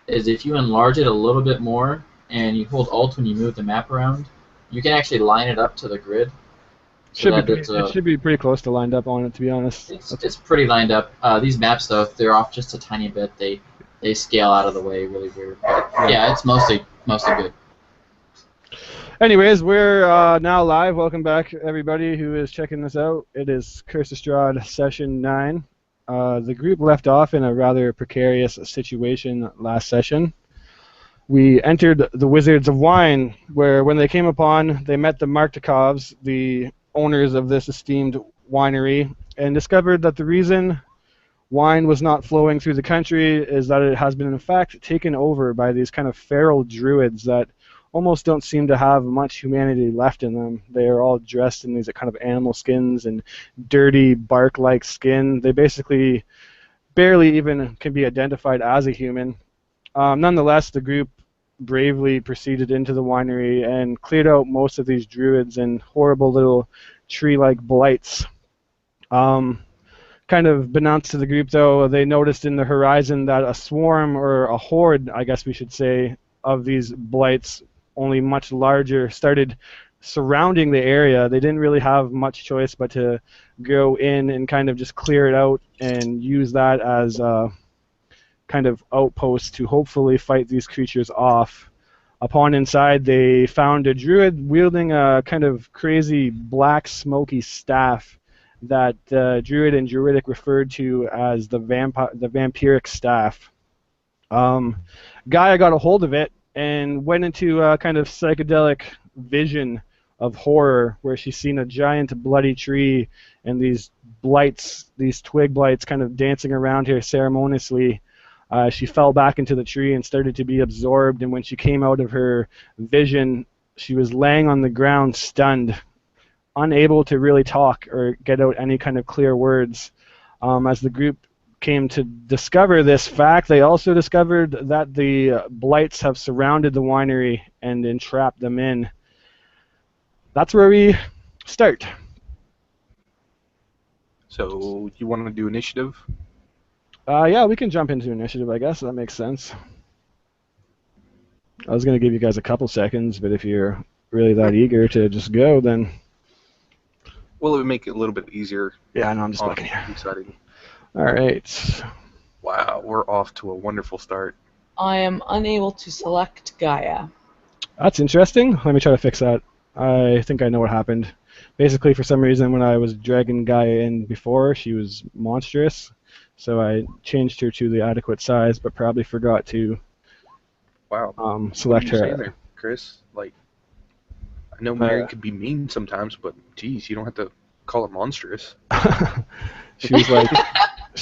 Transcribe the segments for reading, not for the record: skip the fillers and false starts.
is if you enlarge it a little bit more and you hold Alt when you move the map around, you can actually line it up to the grid so Should be that pretty. It should be pretty close to lined up on it, to be honest. That's it's pretty lined up. These maps though, if they're off just a tiny bit, they scale out of the way really weird. But yeah. yeah, it's mostly good. Anyways, we're now live. Welcome back, everybody who is checking this out. It is Curse of Strahd Session 9. The group left off in a rather precarious situation last session. We entered the Wizards of Wine, where when they came upon, they met the Martikovs, the owners of this esteemed winery, and discovered that the reason wine was not flowing through the country is that it has been in fact taken over by these kind of feral druids that almost don't seem to have much humanity left in them. They are all dressed in these kind of animal skins and dirty bark-like skin. They basically barely even can be identified as a human. Nonetheless, the group bravely proceeded into the winery and cleared out most of these druids and horrible little tree-like blights. Um, Kind of announced to the group, though, they noticed in the horizon that a swarm, or a horde, I guess we should say, of these blights, only much larger, started surrounding the area. They didn't really have much choice but to go in and kind of just clear it out and use that as a kind of outpost to hopefully fight these creatures off. Upon inside, they found a druid wielding a kind of crazy black smoky staff that Druid and Druidic referred to as the vampiric staff. Gaia got a hold of it and went into a kind of psychedelic vision of horror where she's seen a giant bloody tree and these blights, these twig blights kind of dancing around here ceremoniously. She fell back into the tree and started to be absorbed, and when she came out of her vision, she was laying on the ground stunned, unable to really talk or get out any kind of clear words. As the group came to discover this fact, they also discovered that the blights have surrounded the winery and entrapped them in. That's where we start. So, you want to do initiative? Yeah, we can jump into initiative, I guess. That makes sense. I was going to give you guys a couple seconds, but if you're really that eager to just go, then... Well, it would make it a little bit easier. Yeah, I know, I'm just looking here. Exciting. All right. Wow, we're off to a wonderful start. I am unable to select Gaia. That's interesting. Let me try to fix that. I think I know what happened. Basically, for some reason, when I was dragging Gaia in before, she was monstrous. So I changed her to the adequate size, but probably forgot to select what are you her. saying there, Chris? Like, I know Mary could be mean sometimes, but geez, you don't have to call her monstrous. She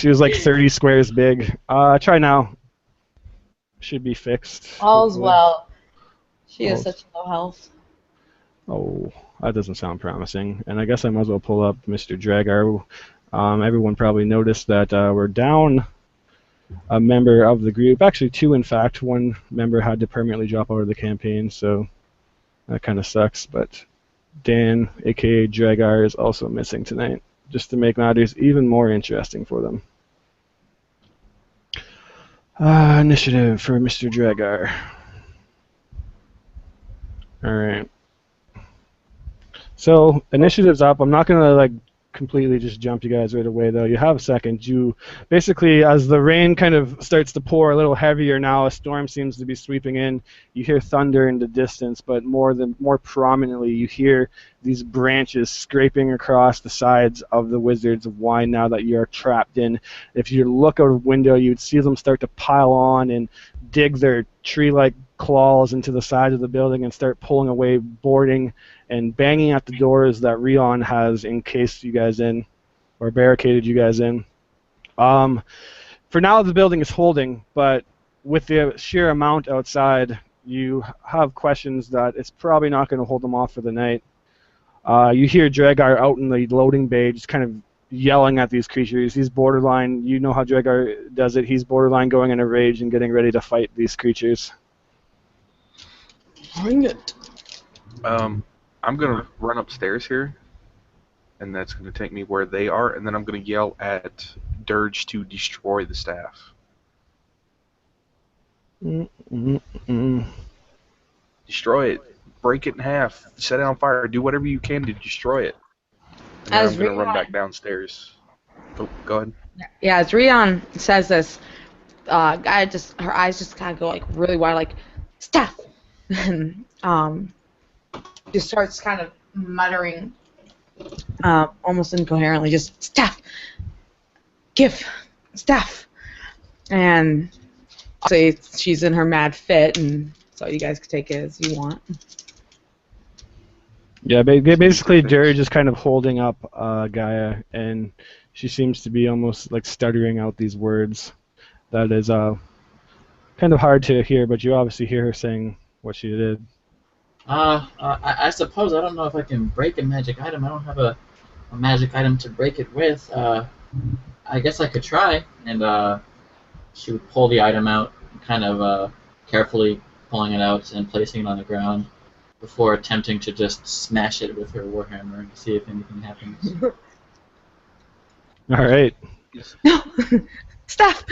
was like 30 squares big. Try now. Should be fixed. All's well. She has such low health. Oh, that doesn't sound promising. And I guess I might as well pull up Mr. Dragar. Everyone probably noticed that we're down a member of the group. Actually, two, in fact. One member had to permanently drop out of the campaign, so that kind of sucks. But Dan, a.k.a. Dragar, is also missing tonight, just to make matters even more interesting for them. Initiative for Mr. Dragar. All right. So initiative's up. I'm not gonna completely just jump you guys right away, though. You have a second. You basically, as the rain kind of starts to pour a little heavier now, a storm seems to be sweeping in. You hear thunder in the distance, but more prominently, you hear these branches scraping across the sides of the Wizards of Wine now that you're trapped in. If you look out a window, you'd see them start to pile on and dig their tree-like claws into the side of the building and start pulling away boarding and banging at the doors that Rion has encased you guys in, or barricaded you guys in. For now, the building is holding, but with the sheer amount outside, you have questions that it's probably not going to hold them off for the night. You hear Dragar out in the loading bay just kind of yelling at these creatures. He's borderline, you know how Dragar does it, he's borderline going in a rage and getting ready to fight these creatures. Bring it. I'm going to run upstairs here, and that's going to take me where they are, and then I'm going to yell at Dirge to destroy the staff. Mm-mm-mm. Destroy it. Break it in half. Set it on fire. Do whatever you can to destroy it. And then As I'm gonna run back Rion, downstairs. Oh, go ahead. yeah, as Rion says this, her eyes just kind of go like really wide, like Steph, and just starts kind of muttering, almost incoherently, just Steph, give, Steph, and say she's in her mad fit, and so you guys can take it as you want. Yeah, basically, Super Jerry fix. just kind of holding up Gaia, and she seems to be almost like stuttering out these words. That is kind of hard to hear, but you obviously hear her saying what she did. I suppose I don't know if I can break a magic item. I don't have a magic item to break it with. I guess I could try. And she would pull the item out, kind of carefully pulling it out and placing it on the ground before attempting to just smash it with her warhammer and see if anything happens. All right. No, Steph.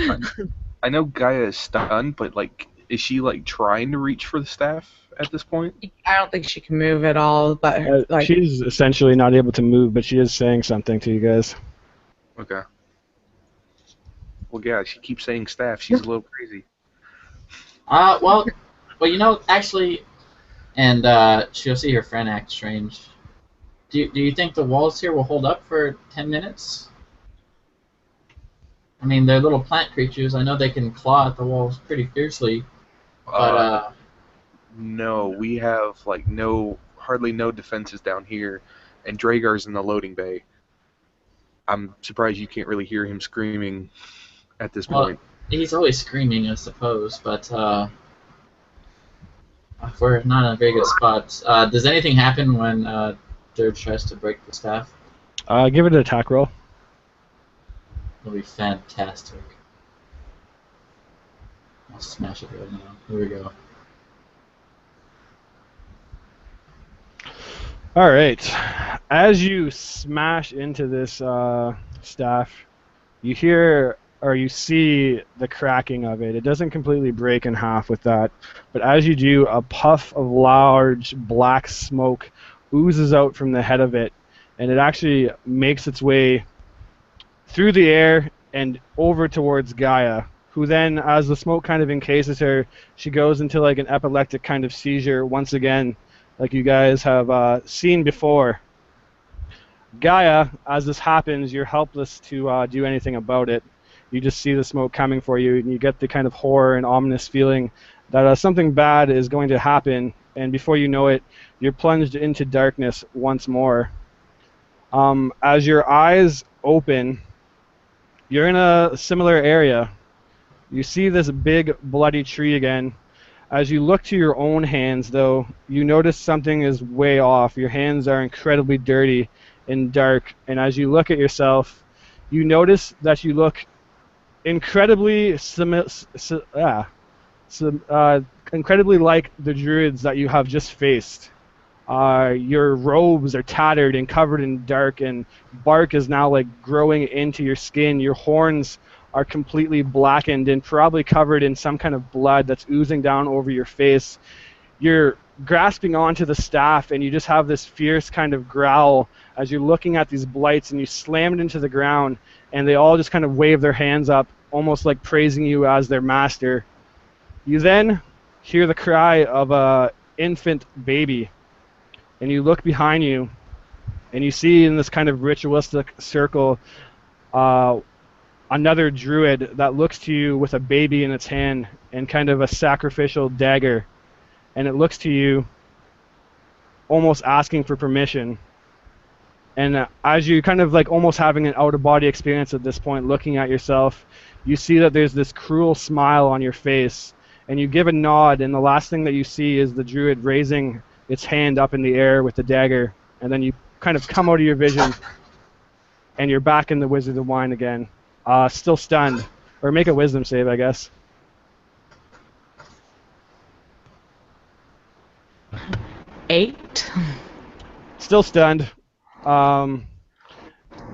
I know Gaia is stunned, but like, is she like trying to reach for the staff at this point? I don't think she can move at all, but like She's essentially not able to move, but she is saying something to you guys. Okay. Well, yeah, she keeps saying staff. She's a little crazy. Well, actually, and she'll see her friend act strange. Do you think the walls here will hold up for 10 minutes? I mean, they're little plant creatures. I know they can claw at the walls pretty fiercely, but No, we have like hardly no defenses down here, and Dragar's in the loading bay. I'm surprised you can't really hear him screaming at this well, point. he's always screaming, I suppose. But we're not in a very good spot. Does anything happen when Dirge tries to break the staff? Give it an attack roll. It'll be fantastic. I'll smash it right now. Here we go. All right. As you smash into this staff, you hear or you see the cracking of it. It doesn't completely break in half with that, but as you do, a puff of large black smoke oozes out from the head of it, and it actually makes its way through the air and over towards Gaia, who then, as the smoke kind of encases her, she goes into like an epileptic kind of seizure once again, like you guys have seen before. Gaia, as this happens, you're helpless to do anything about it. You just see the smoke coming for you, and you get the kind of horror and ominous feeling that something bad is going to happen, and before you know it, you're plunged into darkness once more. As your eyes open, you're in a similar area. You see this big bloody tree again. As you look to your own hands, though, you notice something is way off. Your hands are incredibly dirty and dark, and as you look at yourself, you notice that you look incredibly incredibly like the druids that you have just faced. Your robes are tattered and covered in dark, and bark is now like growing into your skin. Your horns are completely blackened and probably covered in some kind of blood that's oozing down over your face. You're grasping onto the staff, and you just have this fierce kind of growl as you're looking at these blights, and you slam it into the ground, and they all just kind of wave their hands up, almost like praising you as their master. You then hear the cry of a infant baby, and you look behind you, and you see in this kind of ritualistic circle another druid that looks to you with a baby in its hand and kind of a sacrificial dagger, and it looks to you almost asking for permission. And as you kind of like almost having an out-of-body experience at this point, looking at yourself, you see that there's this cruel smile on your face, and you give a nod, and the last thing that you see is the druid raising its hand up in the air with the dagger, and then you kind of come out of your vision, and you're back in the Wizard of Wine again, still stunned. Or make a wisdom save, I guess. 8. Still stunned.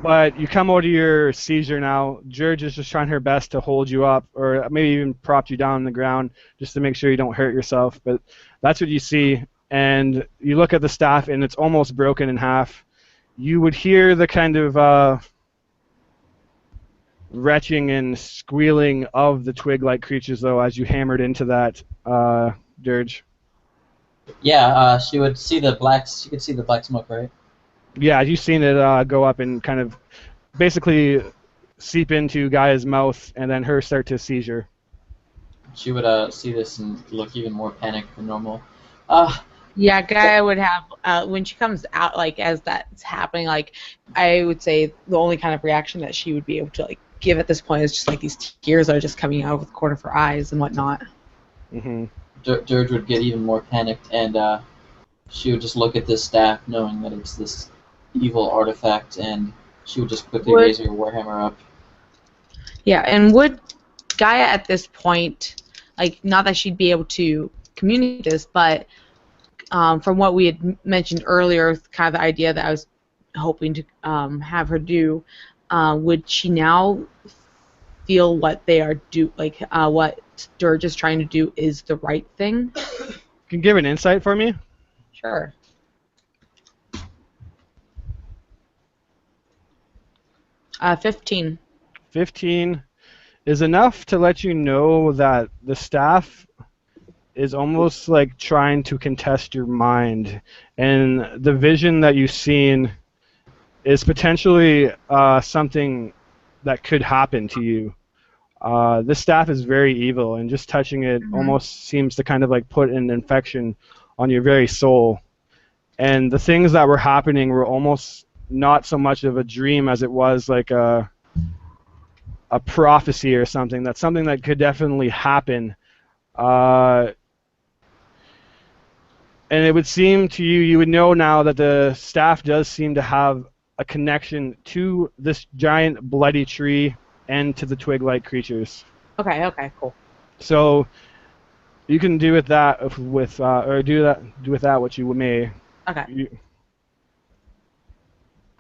But you come out of your seizure now. George is just trying her best to hold you up, or maybe even prop you down on the ground just to make sure you don't hurt yourself. But that's what you see. And you look at the staff, and it's almost broken in half. You would hear the kind of retching and squealing of the twig-like creatures, though, as you hammered into that, Dirge. Yeah, she would see the black. She could see the black smoke, right? Yeah, you've seen it go up and kind of basically seep into Gaia's mouth, and then her start to seizure. She would see this and look even more panicked than normal. Uh, Yeah, Gaia would have when she comes out, like as that's happening, like I would say the only kind of reaction that she would be able to like give at this point is just like these tears are just coming out of the corner of her eyes and whatnot. Mm-hmm. Dirge would get even more panicked, and she would just look at this staff, knowing that it's this evil artifact, and she would just quickly raise her warhammer up. Yeah, and would Gaia at this point, like not that she'd be able to communicate this, but from what we had mentioned earlier, kind of the idea that I was hoping to have her do, would she now feel what they are what Dirge is trying to do is the right thing? Can you give an insight for me? Sure. Uh, 15. 15 is enough to let you know that the staff is almost like trying to contest your mind, and the vision that you've seen is potentially something that could happen to you. This staff is very evil, and just touching it almost seems to kind of like put an infection on your very soul. And the things that were happening were almost not so much of a dream as it was like a prophecy or something. That's something that could definitely happen. And it would seem to you, you would know now that the staff does seem to have a connection to this giant bloody tree and to the twig-like creatures. Okay, cool. So you can do with that or do with that what you may. Okay.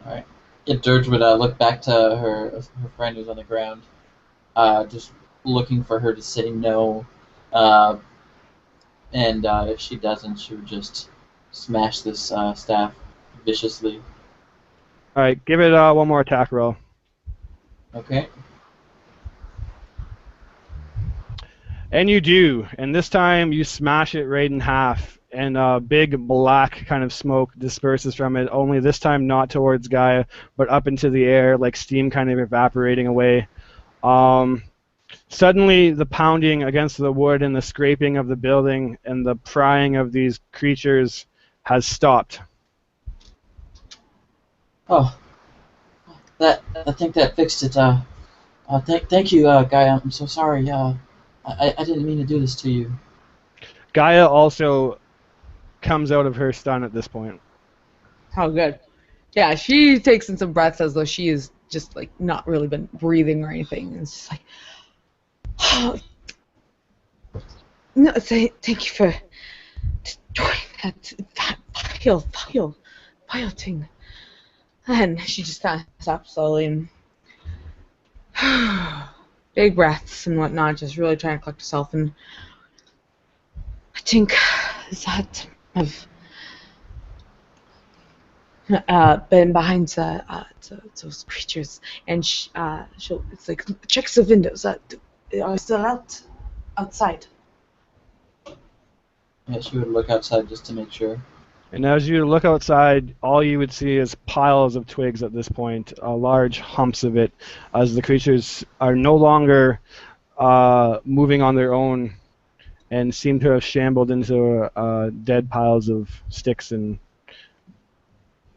All right. Yeah, Dirge would look back to her friend who's on the ground, just looking for her to say no. And if she doesn't, she would just smash this staff viciously. All right, give it one more attack roll. Okay. And you do, and this time you smash it right in half, and big black kind of smoke disperses from it, only this time not towards Gaia, but up into the air, like steam kind of evaporating away. Suddenly, the pounding against the wood and the scraping of the building and the prying of these creatures has stopped. Oh, I think that fixed it. Thank you, Gaia. I'm so sorry. I didn't mean to do this to you. Gaia also comes out of her stun at this point. Oh, good. Yeah, she takes in some breaths as though she is just like not really been breathing or anything. And it's just like, oh, no, thank you for doing that vile thing. And she just kind of stops slowly and big breaths and whatnot, just really trying to collect herself. And I think that I've been behind those creatures, and she'll it's like check the windows. Are still outside. Yeah, she would look outside just to make sure. And as you look outside, all you would see is piles of twigs at this point, large humps of it, as the creatures are no longer moving on their own and seem to have shambled into dead piles of sticks and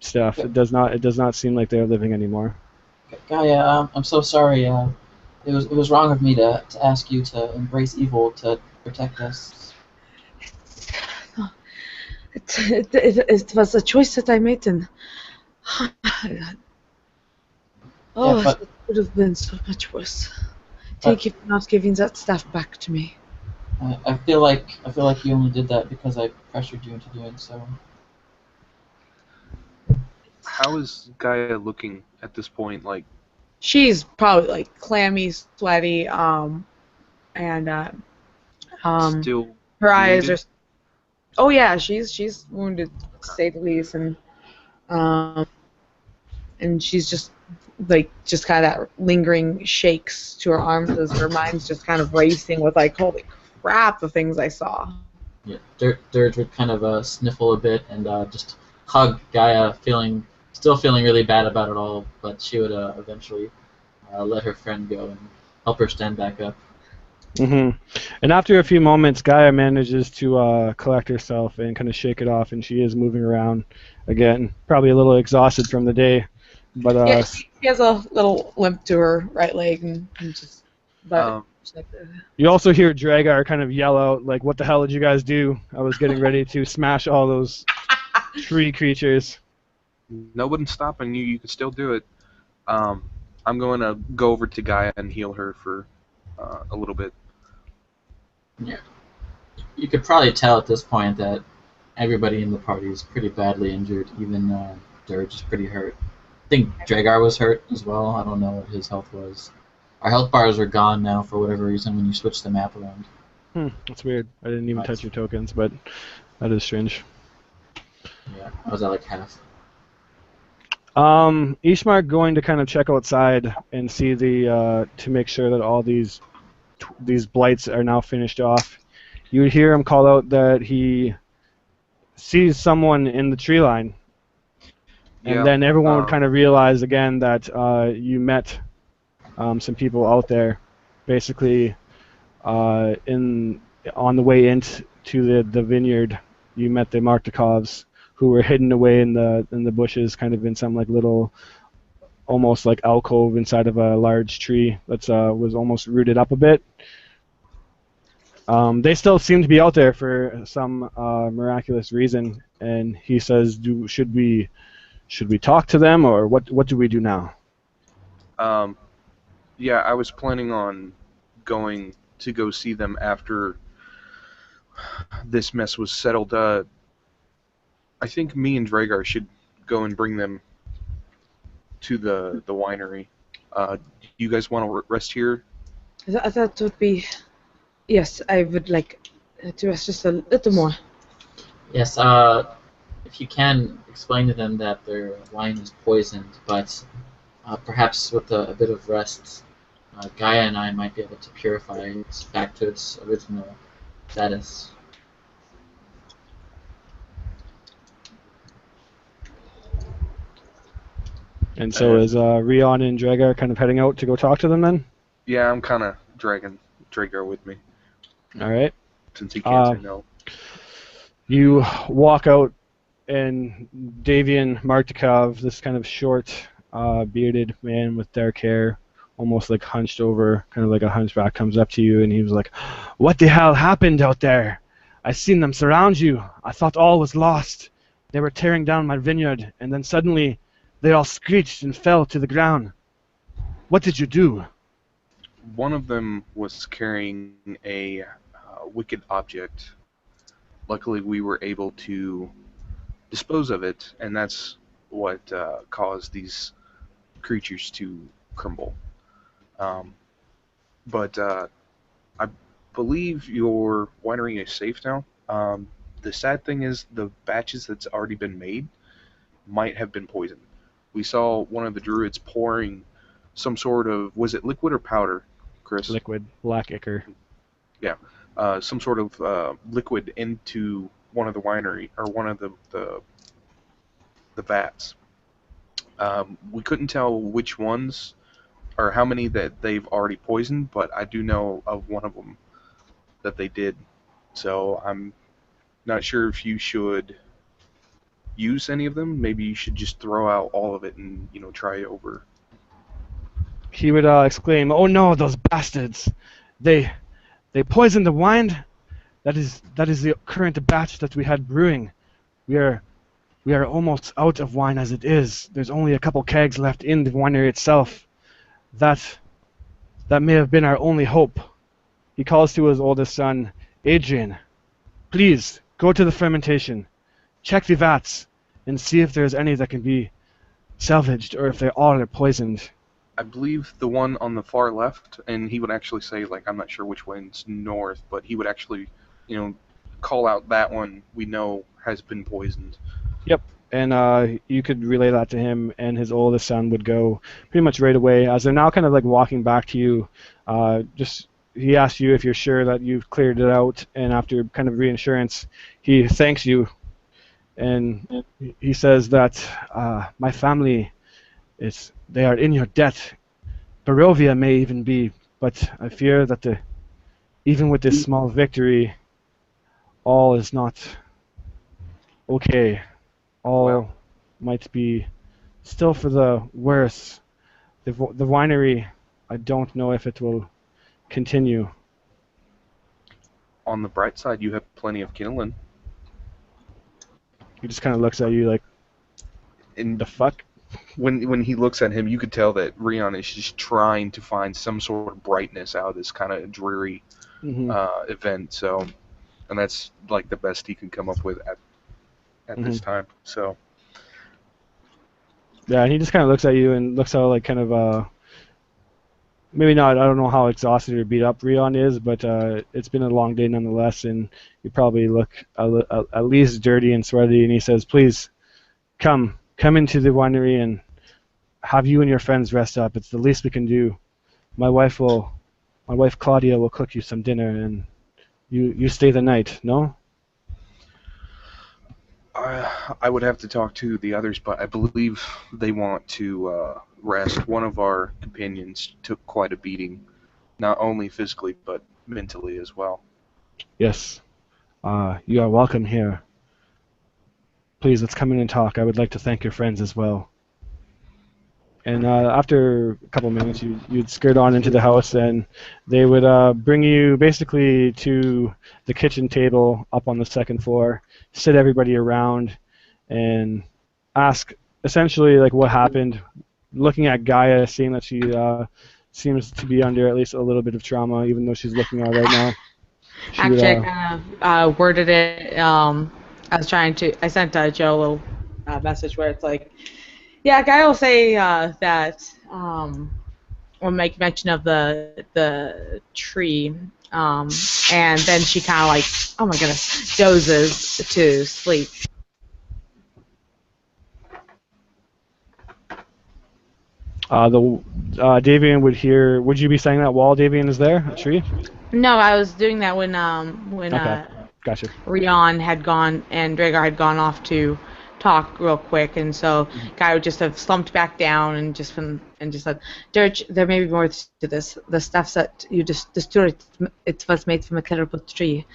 stuff. It does not seem like they're living anymore. Gaia, I'm so sorry. It was wrong of me to ask you to embrace evil to protect us. It was a choice that I made, and it would have been so much worse. Thank you for not giving that staff back to me. I feel like you only did that because I pressured you into doing so. How is Gaia looking at this point? Like, She's probably like clammy, sweaty, and still her eyes are. wounded? Oh yeah, she's wounded to say the least, um, and she's just like just kind of that lingering shakes to her arms as her mind's just kind of racing with like holy crap the things I saw. Yeah, Dirge would kind of sniffle a bit and just hug Gaia, still feeling really bad about it all, but she would eventually let her friend go and help her stand back up. And after a few moments, Gaia manages to collect herself and kind of shake it off, and she is moving around again, probably a little exhausted from the day. But Yeah, she has a little limp to her right leg and just, but Um, she's like, you also hear Dragar kind of yell out, like, "What the hell did you guys do? I was getting ready to smash all those tree creatures." Nobody's stopping you. You can still do it. I'm going to go over to Gaia and heal her for a little bit. Yeah, you could probably tell at this point that everybody in the party is pretty badly injured. Even Dirge is pretty hurt. I think Dragar was hurt as well. I don't know what his health was. Our health bars are gone now for whatever reason when you switch the map around. That's weird. I didn't even Nice. touch your tokens, but that is strange. Yeah, I was at like half. Ishmar going to kind of check outside and see to make sure that all these blights are now finished off. You would hear him call out that he sees someone in the tree line, and then everyone would kind of realize again that you met some people out there, basically on the way into the vineyard. You met the Martikovs, who were hidden away in the bushes, kind of in some like little, almost like alcove inside of a large tree that was almost rooted up a bit. They still seem to be out there for some miraculous reason, and he says, "Should we talk to them, or what do we do now?" Yeah, I was planning on going to go see them after this mess was settled. I think me and Dragar should go and bring them to the winery. You guys want to rest here? that would be, yes, I would like to rest just a little more. Yes, if you can explain to them that their wine is poisoned, but perhaps with a bit of rest, Gaia and I might be able to purify it back to its original status. And so is Rion and Dragar kind of heading out to go talk to them then? Yeah, I'm kind of dragging Dragar with me All right. since he can't say no. You walk out, and Davian Martikov, this kind of short, bearded man with dark hair, almost like hunched over, kind of like a hunchback, comes up to you, and he was like, "What the hell happened out there? I seen them surround you. I thought all was lost. They were tearing down my vineyard, and then suddenly they all screeched and fell to the ground. What did you do?" One of them was carrying a wicked object. Luckily, we were able to dispose of it, and that's what caused these creatures to crumble. But I believe your winery is safe now. The sad thing is the batches that's already been made might have been poisoned. We saw one of the druids pouring some sort of, was it liquid or powder, Chris? Liquid, black ichor. Yeah, some sort of liquid into one of the winery, or one of the vats. We couldn't tell which ones or how many that they've already poisoned, but I do know of one of them that they did. So I'm not sure if you should use any of them. Maybe you should just throw out all of it and try it over. He would exclaim, "Oh no, those bastards! They poisoned the wine. That is the current batch that we had brewing. We are almost out of wine as it is. There's only a couple kegs left in the winery itself. That may have been our only hope." He calls to his oldest son, "Adrian, please go to the fermentation, check the vats, and see if there's any that can be salvaged or if they all are poisoned. I believe the one on the far left, and he would actually say, like, I'm not sure which one's north, but he would actually, call out that one we know has been poisoned. Yep. And you could relay that to him, and his oldest son would go pretty much right away. As they're now kind of like walking back to you, just he asks you if you're sure that you've cleared it out, and after kind of reassurance, he thanks you, and he says that my family they are in your debt. Barovia may even be, but I fear that even with this small victory, all is not okay. All Well, might be still for the worse. The winery, I don't know if it will continue. on the bright side, you have plenty of kindling. He just kind of looks at you like, And the fuck? when he looks at him, you could tell that Rion is just trying to find some sort of brightness out of this kind of dreary Hmm. event. So, and that's like the best he can come up with at this time. So, Yeah, and he just kind of looks at you and looks how like kind of maybe not. I don't know how exhausted or beat up Rion is, but it's been a long day nonetheless, and you probably look at least dirty and sweaty. And he says, "Please come into the winery and have you and your friends rest up. It's the least we can do. My wife Claudia will cook you some dinner, and you stay the night. No? I would have to talk to the others, but I believe they want to rest. One of our companions took quite a beating, not only physically but mentally as well. Yes. You are welcome here. Please, let's come in and talk. I would like to thank your friends as well." And after a couple minutes, you'd skirt on into the house, and they would bring you basically to the kitchen table up on the second floor, sit everybody around, and ask essentially like what happened. Looking at Gaia, seeing that she seems to be under at least a little bit of trauma, even though she's looking all right now. She would, Actually, I kind of worded it. I sent Joe a little message where it's like, yeah, guy will say that will make mention of the tree, and then she kind of like, oh my goodness, dozes to sleep. Davian would hear. Would you be saying that while Davian is there? A tree? No, I was doing that when Okay, gotcha. Rion had gone and Dragar had gone off to talk real quick, and so Guy would just have slumped back down and just said, "Dirge, there may be more to this. The stuff that you just destroyed, it was made from a terrible tree.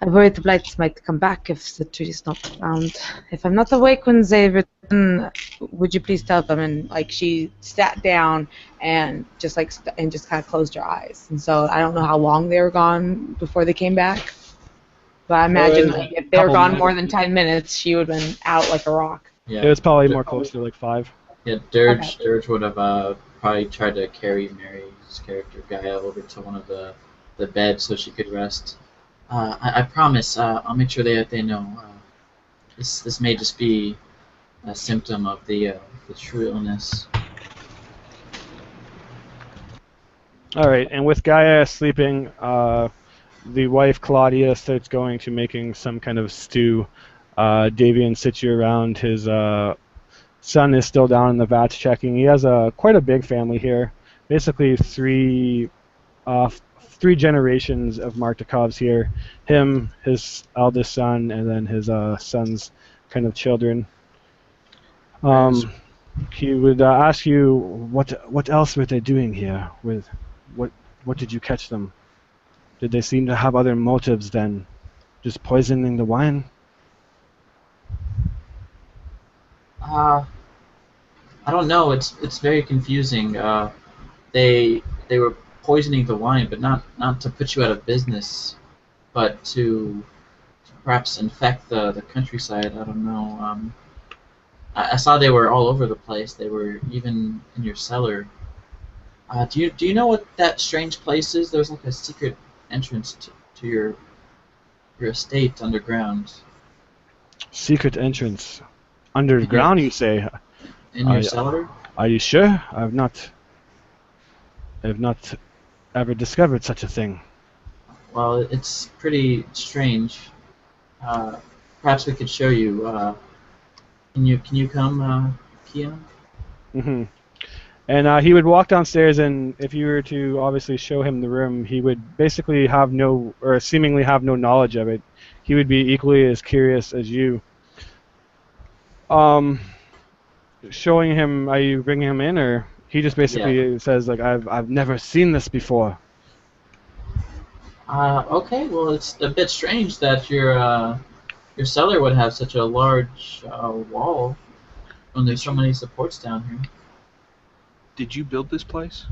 I worry the blights might come back if the tree is not found. If I'm not awake when they return, would you please tell them?" And like she sat down and just kind of closed her eyes. And so I don't know how long they were gone before they came back. But I imagine like, if they were gone more than 10 minutes, she would have been out like a rock. Yeah. It was probably more close to like 5. Yeah, Dirge would have probably tried to carry Mary's character Gaia over to one of the beds so she could rest. I promise. I'll make sure they know. This may just be a symptom of the true illness. All right, and with Gaia sleeping, the wife Claudia starts going to making some kind of stew. Davian sits you around. His son is still down in the vats checking. He has quite a big family here. Basically, three generations of Martikovs here. Him, his eldest son, and then his son's kind of children. He would ask you what else were they doing here? With what did you catch them? Did they seem to have other motives than just poisoning the wine? I don't know. It's very confusing. They were poisoning the wine, but not to put you out of business, but to perhaps infect the countryside. I don't know. I saw they were all over the place. They were even in your cellar. Do you know what that strange place is? There's like a secret entrance to your estate underground. Secret entrance underground, you say? in your cellar? Are you sure? I've not ever discovered such a thing. Well, it's pretty strange. Uh, Perhaps we could show you. Can you come, Keon? Hmm. And he would walk downstairs, and if you were to obviously show him the room, he would basically have no, or seemingly have no knowledge of it. He would be equally as curious as you. Um, Showing him, are you bringing him in, or he just Yeah. basically says like, I've never seen this before. Okay. Well, it's a bit strange that your cellar would have such a large wall when there's Did so you many supports down here. did you build this place?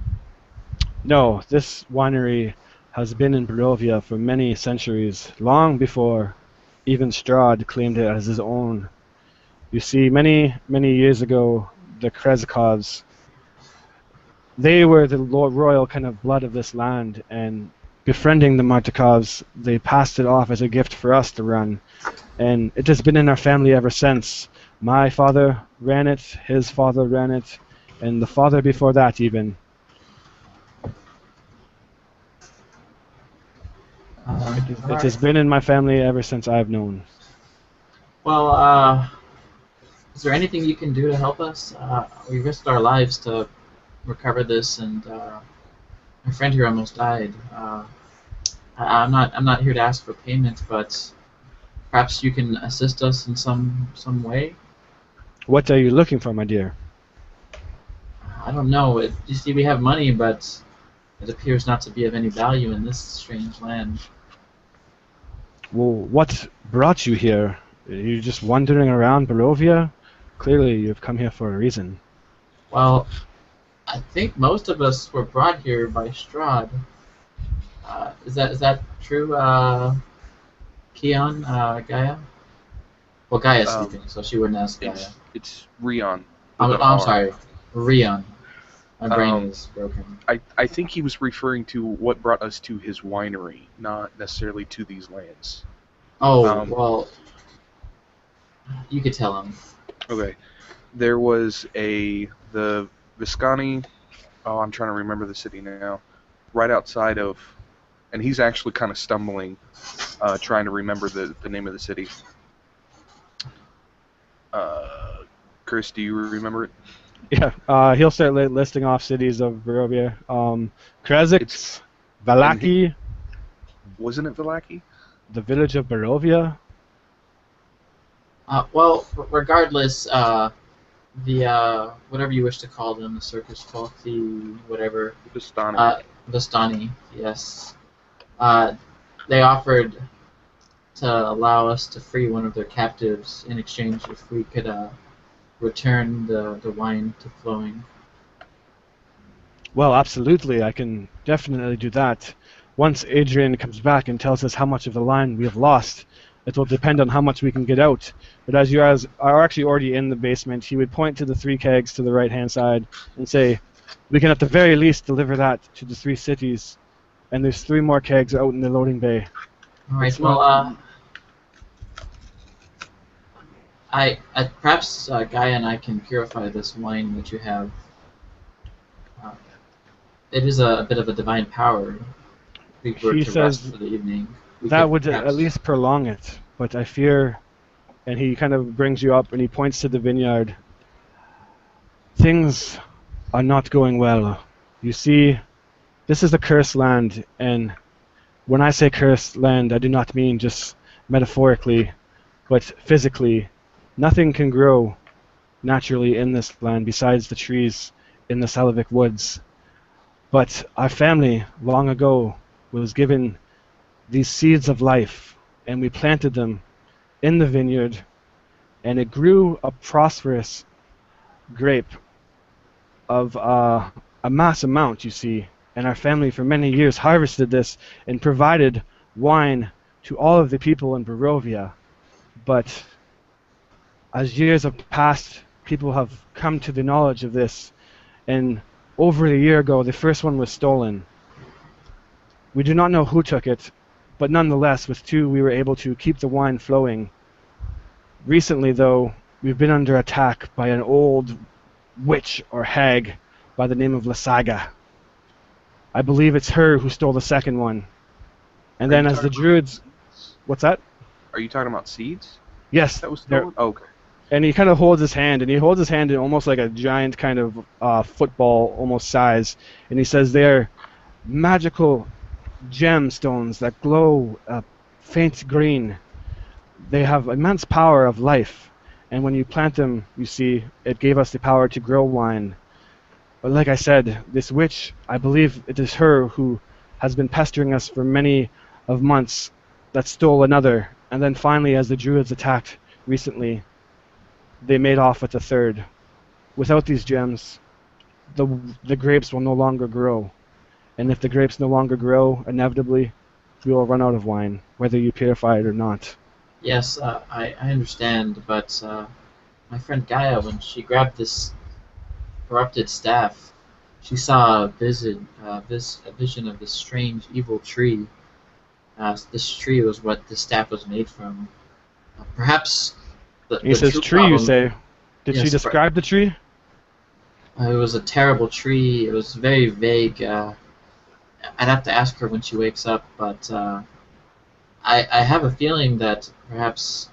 No, this winery has been in Barovia for many centuries, long before even Strahd claimed it as his own. You see, many, many years ago, the Krezikovs, they were the royal kind of blood of this land, and befriending the Martikovs, they passed it off as a gift for us to run. And it has been in our family ever since. My father ran it, his father ran it, and the father before that even. All It right. has been in my family ever since I've known. Well, is there anything you can do to help us? We risked our lives to recover this, and my friend here almost died. I'm not here to ask for payment, but perhaps you can assist us in some way. What are you looking for, my dear? I don't know. You see, we have money, but it appears not to be of any value in this strange land. Well, what brought you here? Are you just wandering around Barovia? Clearly, you've come here for a reason. Well, I think most of us were brought here by Strahd. Is that true, Keon, Gaia? Well, Gaia's Um, sleeping, so she wouldn't ask Gaia. it's Rion with I'm, an I'm R. sorry, Rion. My brain Um, is broken. I think he was referring to what brought us to his winery, not necessarily to these lands. Oh, Um, well, you could tell him. okay. There was the Viscani. Oh, I'm trying to remember the city now. Right outside of, and he's actually kind of stumbling, trying to remember the name of the city. Chris, do you remember it? Yeah, he'll start listing off cities of Barovia. Krezix, It's Valaki, wasn't it Villaki? the village of Barovia. Well, regardless, the whatever you wish to call them, the circus folk, the whatever, Vistani. Vistani, yes. Uh, they offered to allow us to free one of their captives in exchange if we could return the wine to flowing. Well, absolutely, I can definitely do that. Once Adrian comes back and tells us how much of the line we have lost, it will depend on how much we can get out. But as you guys are actually already in the basement, he would point to the 3 kegs to the right-hand side and say, we can at the very least deliver that to the 3 cities, and there's 3 more kegs out in the loading bay. All right. It's Well, not- I perhaps Gaia and I can purify this wine that you have. Uh, it is a bit of a divine power. If we were He to rest says for the evening, we that could would perhaps. at least prolong it, but I fear, and he kind of brings you up and he points to the vineyard. Things are not going well. You see, this is a cursed land, and when I say cursed land, I do not mean just metaphorically, but physically. Nothing can grow naturally in this land besides the trees in the Salavic woods. But our family, long ago, was given these seeds of life, and we planted them in the vineyard, and it grew a prosperous grape of a mass amount, you see. And our family for many years harvested this and provided wine to all of the people in Barovia. But as years have passed, people have come to the knowledge of this, and over a year ago, the first one was stolen. We do not know who took it, but nonetheless, with 2, we were able to keep the wine flowing. Recently, though, we've been under attack by an old witch or hag by the name of Lysaga. I believe it's her who stole the second one. And Are then you as the talking about druids... seeds? What's that? Are you talking about seeds Yes, that was they're, stolen? Oh, okay. and he kind of holds his hand, and he holds his hand in almost like a giant kind of football almost size, and he says they're magical gemstones that glow a faint green. They have immense power of life, and when you plant them, you see, it gave us the power to grow wine. But like I said, this witch, I believe it is her who has been pestering us for many of months that stole another, and then finally as the druids attacked recently, they made off with the third. Without these gems, the the grapes will no longer grow. And if the grapes no longer grow, inevitably, we will run out of wine, whether you purify it or not. Yes, I understand, but my friend Gaia, when she grabbed this corrupted staff, she saw a vision of this strange evil tree. This tree was what the staff was made from. Perhaps He the says, true tree, you problem. say. Did she Yes, describe the tree? it was a terrible tree. It was very vague. I'd have to ask her when she wakes up, but I have a feeling that perhaps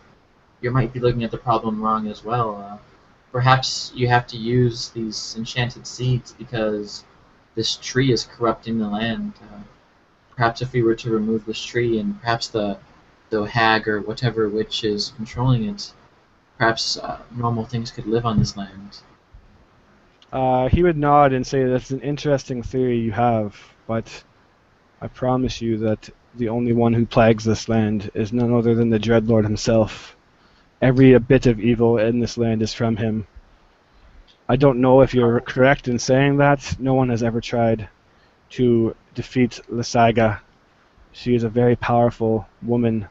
you might be looking at the problem wrong as well. Perhaps you have to use these enchanted seeds because this tree is corrupting the land. Perhaps if we were to remove this tree and perhaps the hag or whatever witch is controlling it, perhaps normal things could live on this land. He would nod and say that's an interesting theory you have, but I promise you that the only one who plagues this land is none other than the Dreadlord himself. Every bit of evil in this land is from him. I don't know if you're correct in saying that. No one has ever tried to defeat Lysaga. She is a very powerful woman.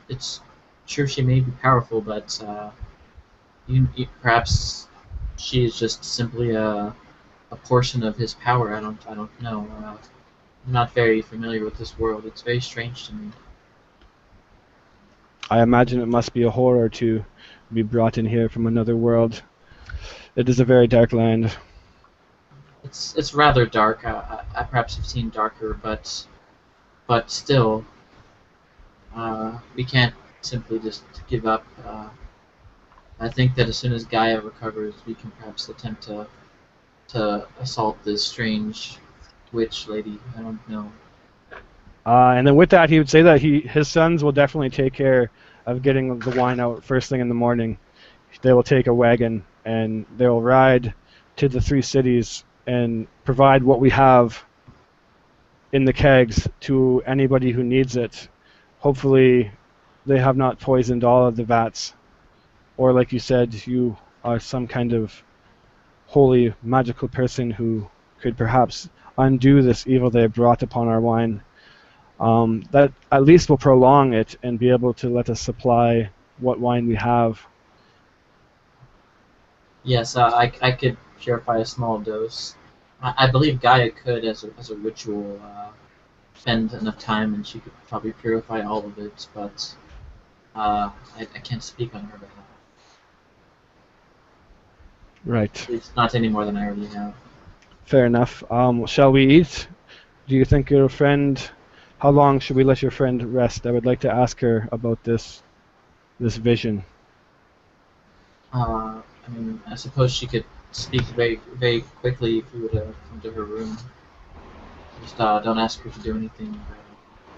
It's true she may be powerful, but perhaps she is just simply a portion of his power. I don't know. I'm not very familiar with this world. It's very strange to me. I imagine it must be a horror to be brought in here from another world. It is a very dark land. It's rather dark. I perhaps have seen darker, but still, we can't simply just give up. I think that as soon as Gaia recovers, we can perhaps attempt to assault this strange witch lady. I don't know. And then with that, he would say that his sons will definitely take care of getting the wine out first thing in the morning. They will take a wagon and they will ride to the three cities and provide what we have in the kegs to anybody who needs it. Hopefully, they have not poisoned all of the vats, or like you said, you are some kind of holy, magical person who could perhaps undo this evil they have brought upon our wine. That at least will prolong it and be able to let us supply what wine we have. Yes, I could purify a small dose. I believe Gaia could, as a ritual, spend enough time and she could probably purify all of it, but I can't speak on her behalf. Right. At least not any more than I already have. Fair enough. Shall we eat? Do you think your friend... How long should we let your friend rest? I would like to ask her about this vision. I mean, I suppose she could speak very, very quickly if we were to come to her room. Just don't ask her to do anything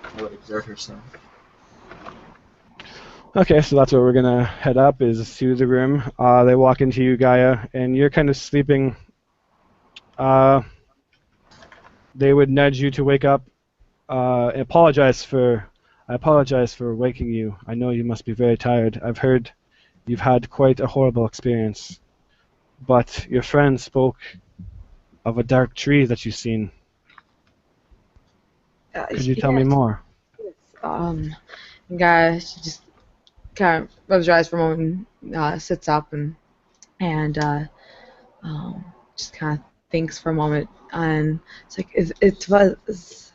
that would exert herself. Okay, so that's where we're gonna head up, is to the room. They walk into you, Gaia, and you're kind of sleeping. They would nudge you to wake up. I apologize for waking you. I know you must be very tired. I've heard you've had quite a horrible experience. But your friend spoke of a dark tree that you've seen. Could you tell me Yes. more? Guy, she just kind of rubs her eyes for a moment, sits up and just kind of thinks for a moment, and it's like it was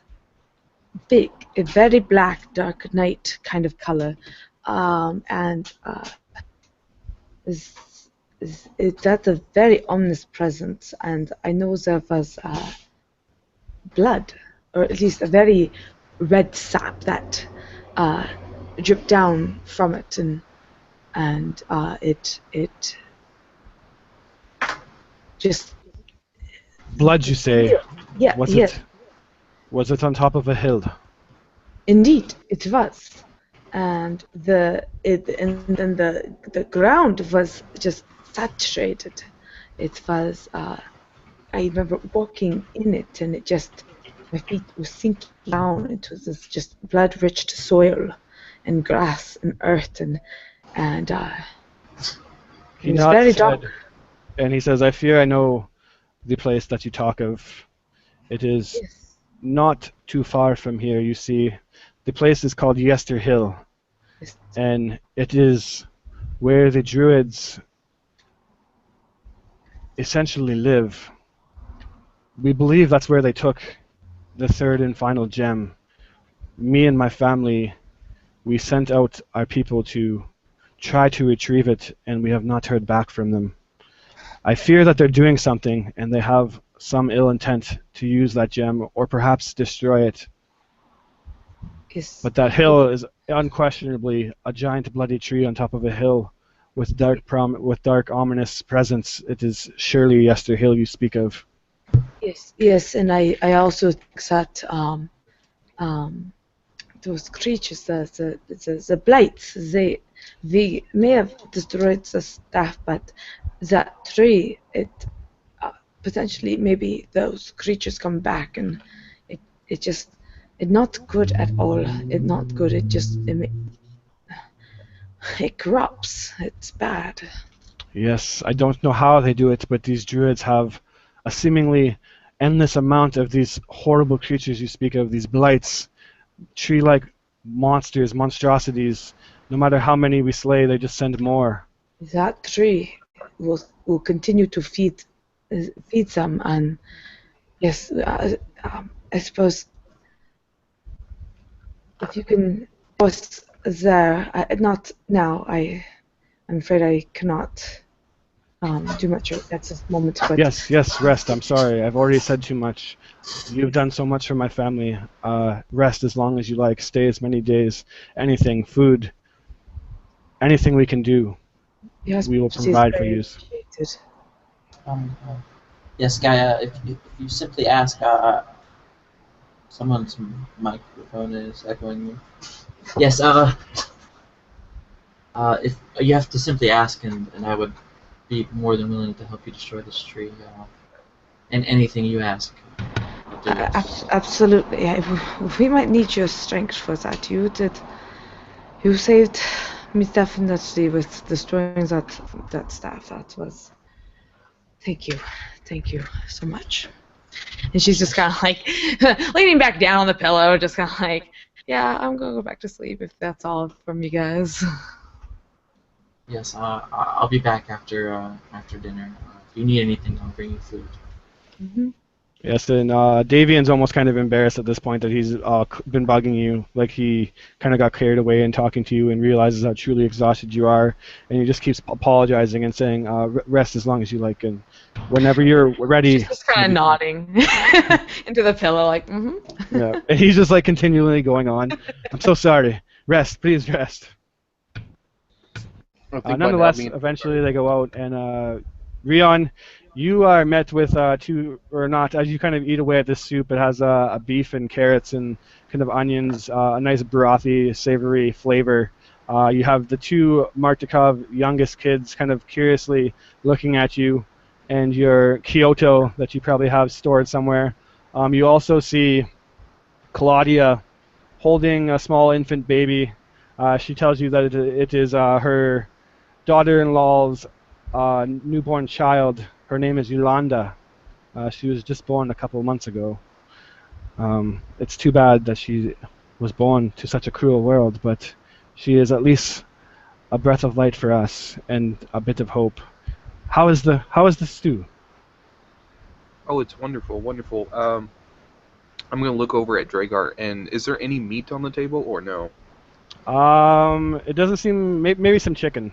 big, a very black, dark night kind of color, and is That's a very ominous presence, and I know there was blood, or at least a very red sap that uh, dripped down from it, and it just Blood, you say? yeah, Was yes, it was it on top of a hill? indeed it was, and the ground was just saturated. It was I remember walking in it, and it just my feet were sinking down into this just blood-rich soil and grass and earth, and He it was nods very his dark. head, and he says, "I fear I know the place that you talk of. It is Yes, not too far from here. You see, the place is called Yester Hill, yes, and it is where the druids essentially live. We believe that's where they took the third and final gem. Me and my family, we sent out our people to try to retrieve it, and we have not heard back from them. I fear that they're doing something, and they have some ill intent to use that gem, or perhaps destroy it. yes. But that hill is unquestionably a giant bloody tree on top of a hill with dark ominous presence. It is surely Yester Hill you speak of. Yes, yes, and I also think that um, those creatures, the blights, they may have destroyed the staff, but that tree, it potentially maybe those creatures come back, and it just it's not good at all. It's not good. It corrupts. It's bad. Yes, I don't know how they do it, but these druids have a seemingly endless amount of these horrible creatures you speak of, these blights, tree-like monsters, monstrosities. No matter how many we slay, they just send more. That tree will continue to feed them, and yes, I suppose if you can pause there, not now. I'm afraid I cannot do much at this moment, but Yes, yes, rest. I'm sorry. I've already said too much. You've done so much for my family. Rest as long as you like. Stay as many days. Anything, food, anything we can do, your we will hospitality is provide for very you. appreciated. Um, yes, Gaia. If you simply ask, someone's microphone is echoing you. Yes. If you have to simply ask, and I would be more than willing to help you destroy this tree. And anything you ask, I'll do it. Absolutely, we might need your strength for that. You saved me definitely with destroying that staff. That was thank you so much. And she's just kind of like leaning back down on the pillow, just kind of like, yeah, I'm gonna go back to sleep if that's all from you guys. Yes, I'll be back after dinner. If you need anything, I'll bring you food. hmm Yes, and Davian's almost kind of embarrassed at this point that he's been bugging you. Like he kind of got carried away in talking to you and realizes how truly exhausted you are, and he just keeps apologizing and saying, "Rest as long as you like, and whenever you're ready." She's just kind of nodding into the pillow, like, Yeah, and he's just like continually going on. I'm so sorry. Rest, please rest. I think by now Nonetheless, me and eventually they go out, and Rion, you are met with two, or not, as you kind of eat away at this soup. It has a beef and carrots and kind of onions, a nice brothy, savory flavor. You have the two Martikov youngest kids kind of curiously looking at you, and your Kyoto that you probably have stored somewhere. You also see Claudia holding a small infant baby. She tells you that it is her daughter-in-law's newborn child. Her name is Yolanda. She was just born a couple of months ago. It's too bad that she was born to such a cruel world, but she is at least a breath of light for us and a bit of hope. How is the stew? Oh, it's wonderful, wonderful. I'm gonna look over at Dragar, and is there any meat on the table or no? It doesn't seem maybe some chicken.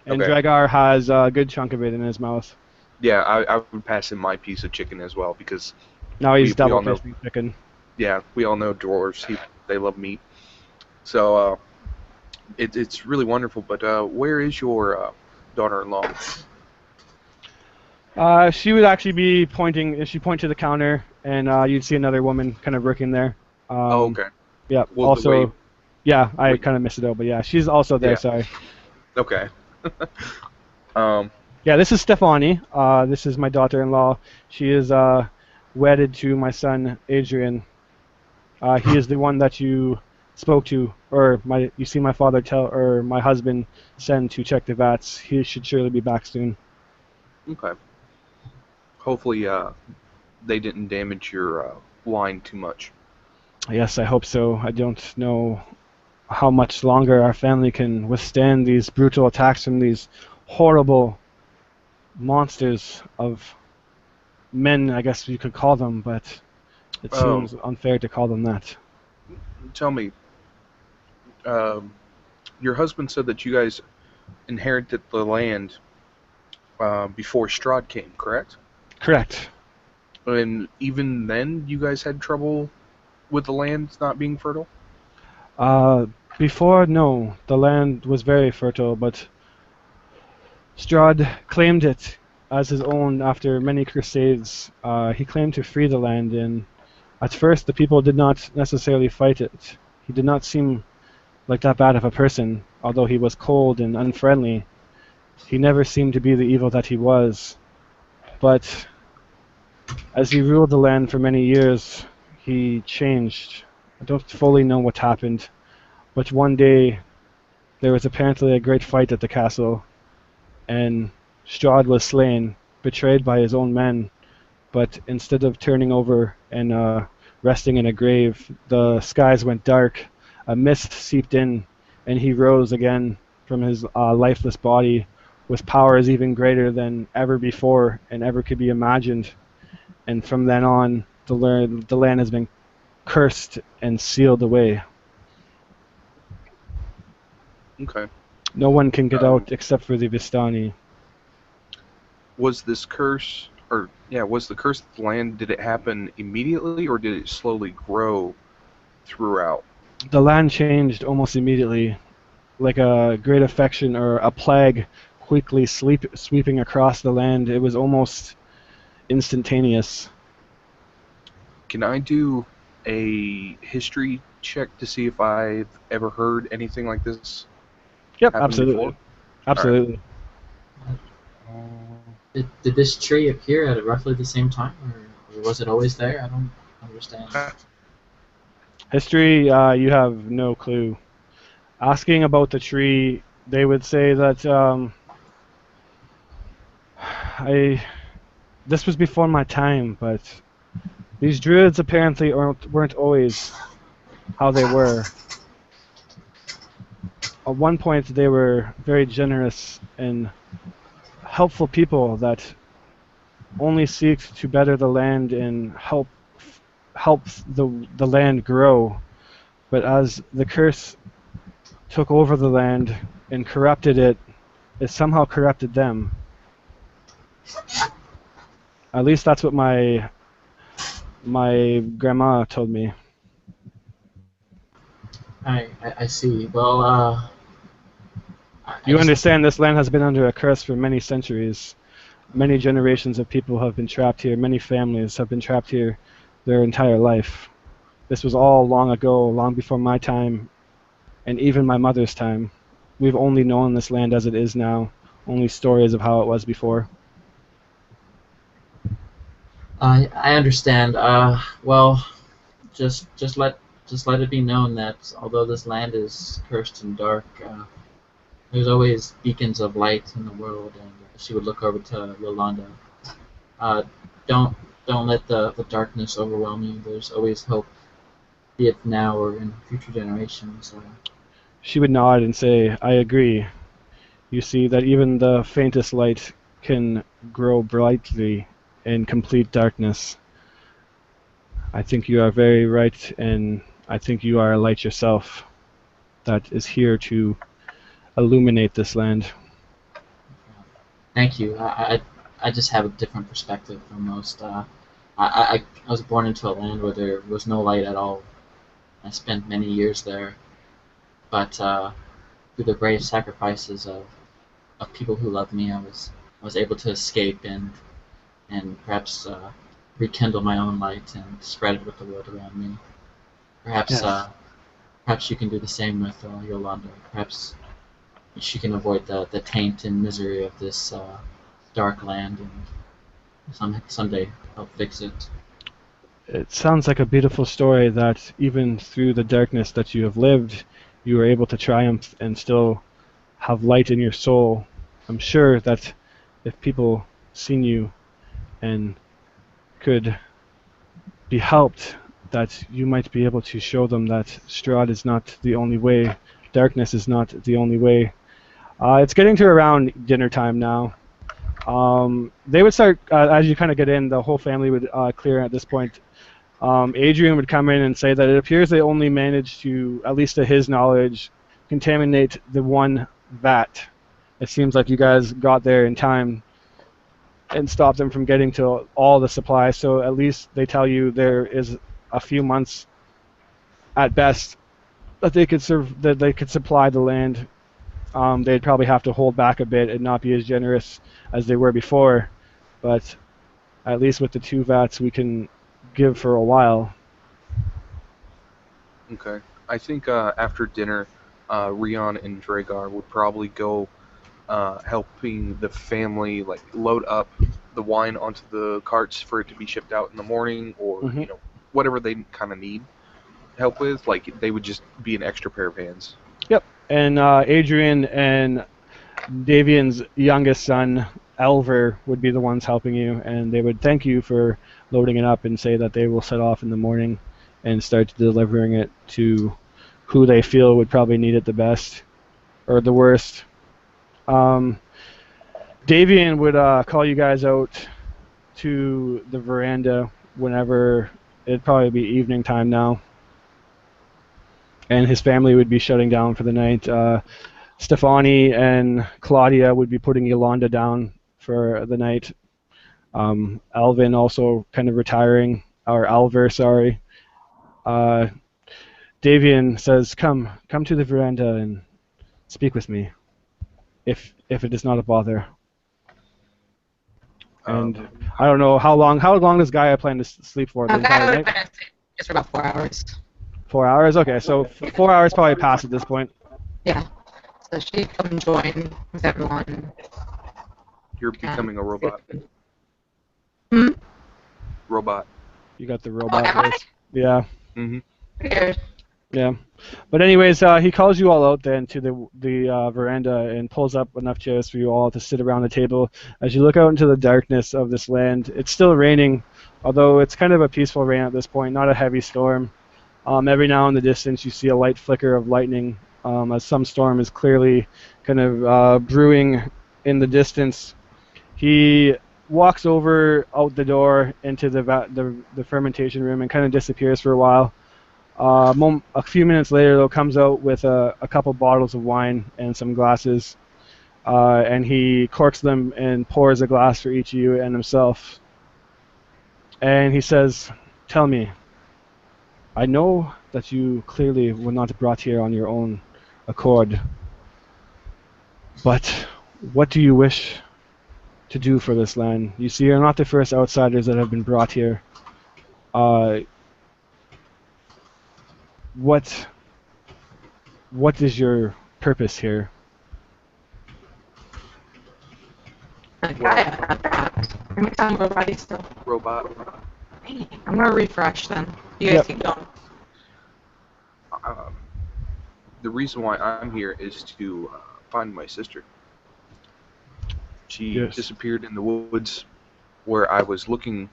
And Okay. Dragar has a good chunk of it in his mouth. Yeah, I would pass him my piece of chicken as well because Now he's we double all know. fisting chicken. Yeah, we all know dwarves. They love meat. So it's really wonderful. But where is your daughter-in-law? She would actually be pointing. If she point to the counter, and you'd see another woman kind of working there. Oh, okay. Yeah. Well, Also, yeah, I wait. kind of missed it out, but yeah, she's also there. Yeah. Sorry. Okay. Yeah, this is Stefani. This is my daughter-in-law. She is wedded to my son Adrian. He is the one that you spoke to, or you see my father tell, or my husband send to check the vats. He should surely be back soon. Okay. Hopefully, they didn't damage your wine too much. Yes, I hope so. I don't know how much longer our family can withstand these brutal attacks from these horrible monsters of men, I guess you could call them, but it Oh, seems unfair to call them that. tell me, um, your husband said that you guys inherited the land before Strahd came, correct? Correct. And even then, you guys had trouble with the land not being fertile? Uh, Before, no, the land was very fertile, but Strahd claimed it as his own after many crusades. He claimed to free the land, and at first the people did not necessarily fight it. He did not seem like that bad of a person, although he was cold and unfriendly. He never seemed to be the evil that he was. But as he ruled the land for many years, he changed. I don't fully know what happened, but one day there was apparently a great fight at the castle, and Strahd was slain, betrayed by his own men. But instead of turning over and resting in a grave, the skies went dark, a mist seeped in, and he rose again from his lifeless body with powers even greater than ever before and ever could be imagined. And from then on, the land has been cursed and sealed away. Okay. No one can get Um, out except for the Vistani. was this curse, or yeah, was the curse of the land, did it happen immediately or did it slowly grow throughout? The land changed almost immediately, like a great affection or a plague quickly sweeping across the land. It was almost instantaneous. Can I do a history check to see if I've ever heard anything like this Yep, happen absolutely. before? Absolutely. Did this tree appear at roughly the same time, or was it always there? I don't understand. History, you have no clue. Asking about the tree, they would say that I this was before my time, but these druids apparently weren't always how they were. At one point, they were very generous and helpful people that only seek to better the land and help the land grow. But as the curse took over the land and corrupted it, it somehow corrupted them. At least that's what my grandma told me. I see. Well, I You just have to. understand this land has been under a curse for many centuries. Many generations of people have been trapped here. Many families have been trapped here their entire life. This was all long ago, long before my time, and even my mother's time. We've only known this land as it is now, only stories of how it was before. I understand. Well, just let it be known that although this land is cursed and dark, there's always beacons of light in the world, and she would look over to Yolanda. Uh, don't don't let the darkness overwhelm you. There's always hope, be it now or in future generations. She would nod and say, I agree. You see that even the faintest light can grow brightly in complete darkness. I think you are very right, and I think you are a light yourself that is here to illuminate this land. Thank you. I just have a different perspective from most. I was born into a land where there was no light at all. I spent many years there, but through the brave sacrifices of people who loved me, I was able to escape and perhaps rekindle my own light and spread it with the world around me. Perhaps Yes. perhaps you can do the same with Yolanda. Perhaps she can avoid the taint and misery of this dark land and someday help fix it. It sounds like a beautiful story that even through the darkness that you have lived, you were able to triumph and still have light in your soul. I'm sure that if people seen you and could be helped, that you might be able to show them that Strahd is not the only way, darkness is not the only way. It's getting to around dinner time now. They would start, as you kind of get in, the whole family would clear at this point. Adrian would come in and say that it appears they only managed to, at least to his knowledge, contaminate the one vat. It seems like you guys got there in time and stopped them from getting to all the supplies. So at least they tell you there is a few months at best that they could supply the land. They'd probably have to hold back a bit and not be as generous as they were before, but at least with the two vats we can give for a while. Okay. I think after dinner, Rion and Dragar would probably go helping the family like load up the wine onto the carts for it to be shipped out in the morning, or Mhm. whatever they kind of need help with. Like they would just be an extra pair of hands. Yep. And Adrian and Davian's youngest son, Elver, would be the ones helping you, and they would thank you for loading it up and say that they will set off in the morning and start delivering it to who they feel would probably need it the best or the worst. Um, Davian would call you guys out to the veranda whenever it'd probably be evening time now, and his family would be shutting down for the night. Stefani and Claudia would be putting Yolanda down for the night. Alvin also kind of retiring, or Alver, sorry. Uh, Davian says, come to the veranda and speak with me, if it is not a bother." And Um, I don't know how long does Gaia plan to sleep for? The entire I would night? just for about 4 hours. 4 hours? Okay, so 4 hours probably passed at this point. Yeah. So she come join with everyone. you're becoming a robot. Hmm? Robot. You got the Oh, robot am I? voice. Yeah. Mm-hmm. Weird. Yeah, but anyways, he calls you all out then to the veranda and pulls up enough chairs for you all to sit around the table. As you look out into the darkness of this land, it's still raining, although it's kind of a peaceful rain at this point, not a heavy storm. Every now in the distance, you see a light flicker of lightning, as some storm is clearly kind of brewing in the distance. He walks over out the door into the fermentation room and kind of disappears for a while. A few minutes later, though, comes out with a couple bottles of wine and some glasses, and he corks them and pours a glass for each of you and himself. And he says, "Tell me, I know that you clearly were not brought here on your own accord, but what do you wish to do for this land? You see, you're not the first outsiders that have been brought here. Uh, what is your purpose here?" Gaia, not that. How many times everybody still? Robot. Dang, I'm gonna refresh then. You guys Yep. keep going. Um, the reason why I'm here is to find my sister. She Yes. disappeared in the woods where I was looking,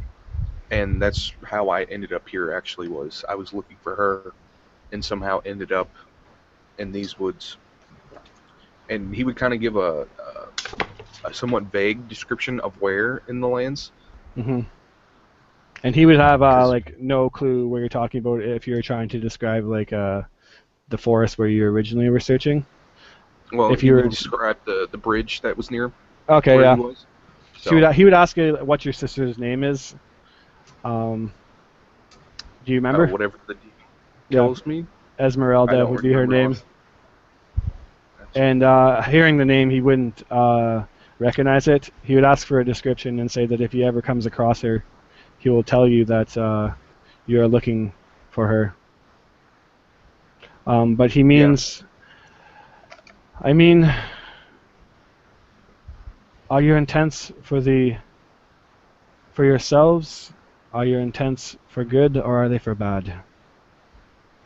and that's how I ended up here. Actually, was I was looking for her, and somehow ended up in these woods. And he would kind of give a somewhat vague description of where in the lands. Hmm. And he would have 'Cause- like no clue what you're talking about if you're trying to describe like the forest where you originally were searching. Well, If he you would were describe the bridge that was near him. Okay, where yeah. he was. So, He would ask you what your sister's name is. Do you remember? whatever the DM Yeah, tells me, I Esmeralda don't would be her remember name. off. Gotcha. And hearing the name, he wouldn't recognize it. He would ask for a description and say that if he ever comes across her, he will tell you that you are looking for her. But he means, I mean, are your intents for yourselves? Are your intents for good, or are they for bad?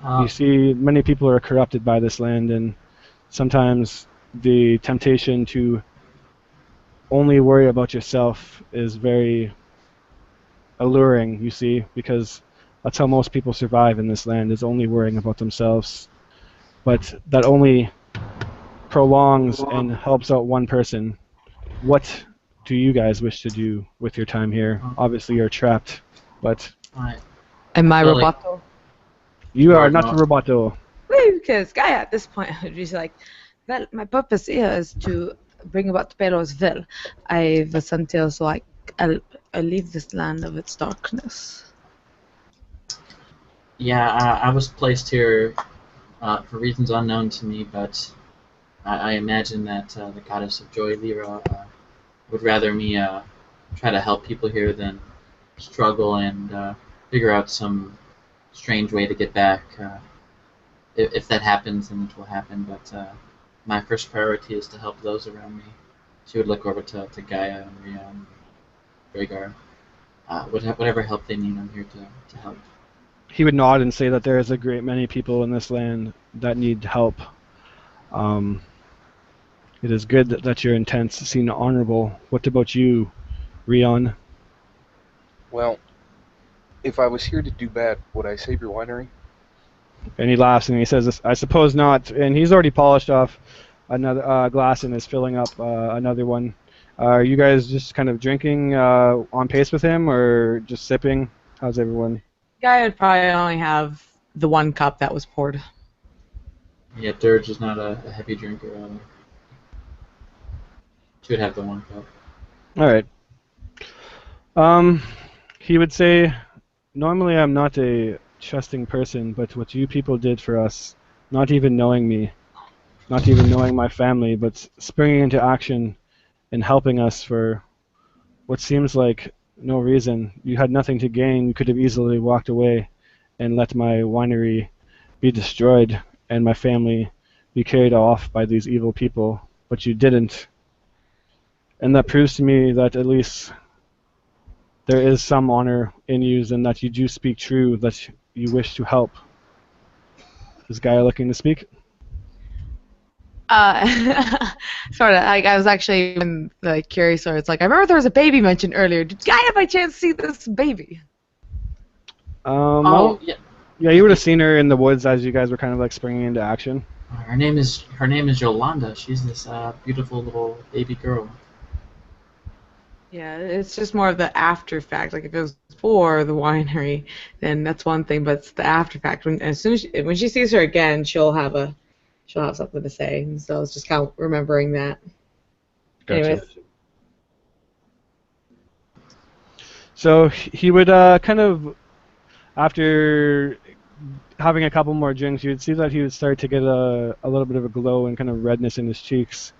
You see, many people are corrupted by this land, and sometimes the temptation to only worry about yourself is very alluring, you see, because that's how most people survive in this land, is only worrying about themselves. But that only prolongs and helps out one person. What do you guys wish to do with your time here? Obviously, you're trapped, but I Am I feel like roboto? you are Lord, not no. the roboto. Woo, because Gaia at this point would be like, well, my purpose here is to bring about Pero's will. I was until so I'll leave this land of its darkness. Yeah, I was placed here for reasons unknown to me, but I imagine that the goddess of joy, Lyra, would rather me try to help people here than struggle and figure out some strange way to get back. If that happens, then it will happen. But my first priority is to help those around me. She would look over to Gaia and Rhea and Rhaegar. Whatever help they need, I'm here to help. He would nod and say that there is a great many people in this land that need help. It is good that your intents seem honorable. What about you, Rion? Well, if I was here to do bad, would I save your winery? And he laughs and he says, I suppose not. And he's already polished off another glass and is filling up another one. Are you guys just kind of drinking on pace with him or just sipping? How's everyone? Gaia would probably only have the one cup that was poured. Yeah, Dirge is not a heavy drinker. She would have the one cup. All right. He would say, normally I'm not a trusting person, but what you people did for us, not even knowing me, not even knowing my family, but springing into action and helping us for what seems like no reason. You had nothing to gain. You could have easily walked away and let my winery be destroyed and my family be carried off by these evil people, but you didn't. And that proves to me that at least there is some honor in you and that you do speak true, that you wish to help. Is Gaia looking to speak? Sort of. I was actually even curious, or it's like I remember there was a baby mentioned earlier. Did Gaia by chance see this baby? Oh yeah. Yeah, you would have seen her in the woods as you guys were kind of like springing into action. Her name is Yolanda. She's this beautiful little baby girl. Yeah, it's just more of the after fact. Like if it was before the winery, then that's one thing, but it's the after fact. As soon as when she sees her again, she'll have something to say. And so it's just kind of remembering that. Gotcha. Anyways. So he would kind of, after having a couple more drinks, you would see that he would start to get a little bit of a glow and kind of redness in his cheeks.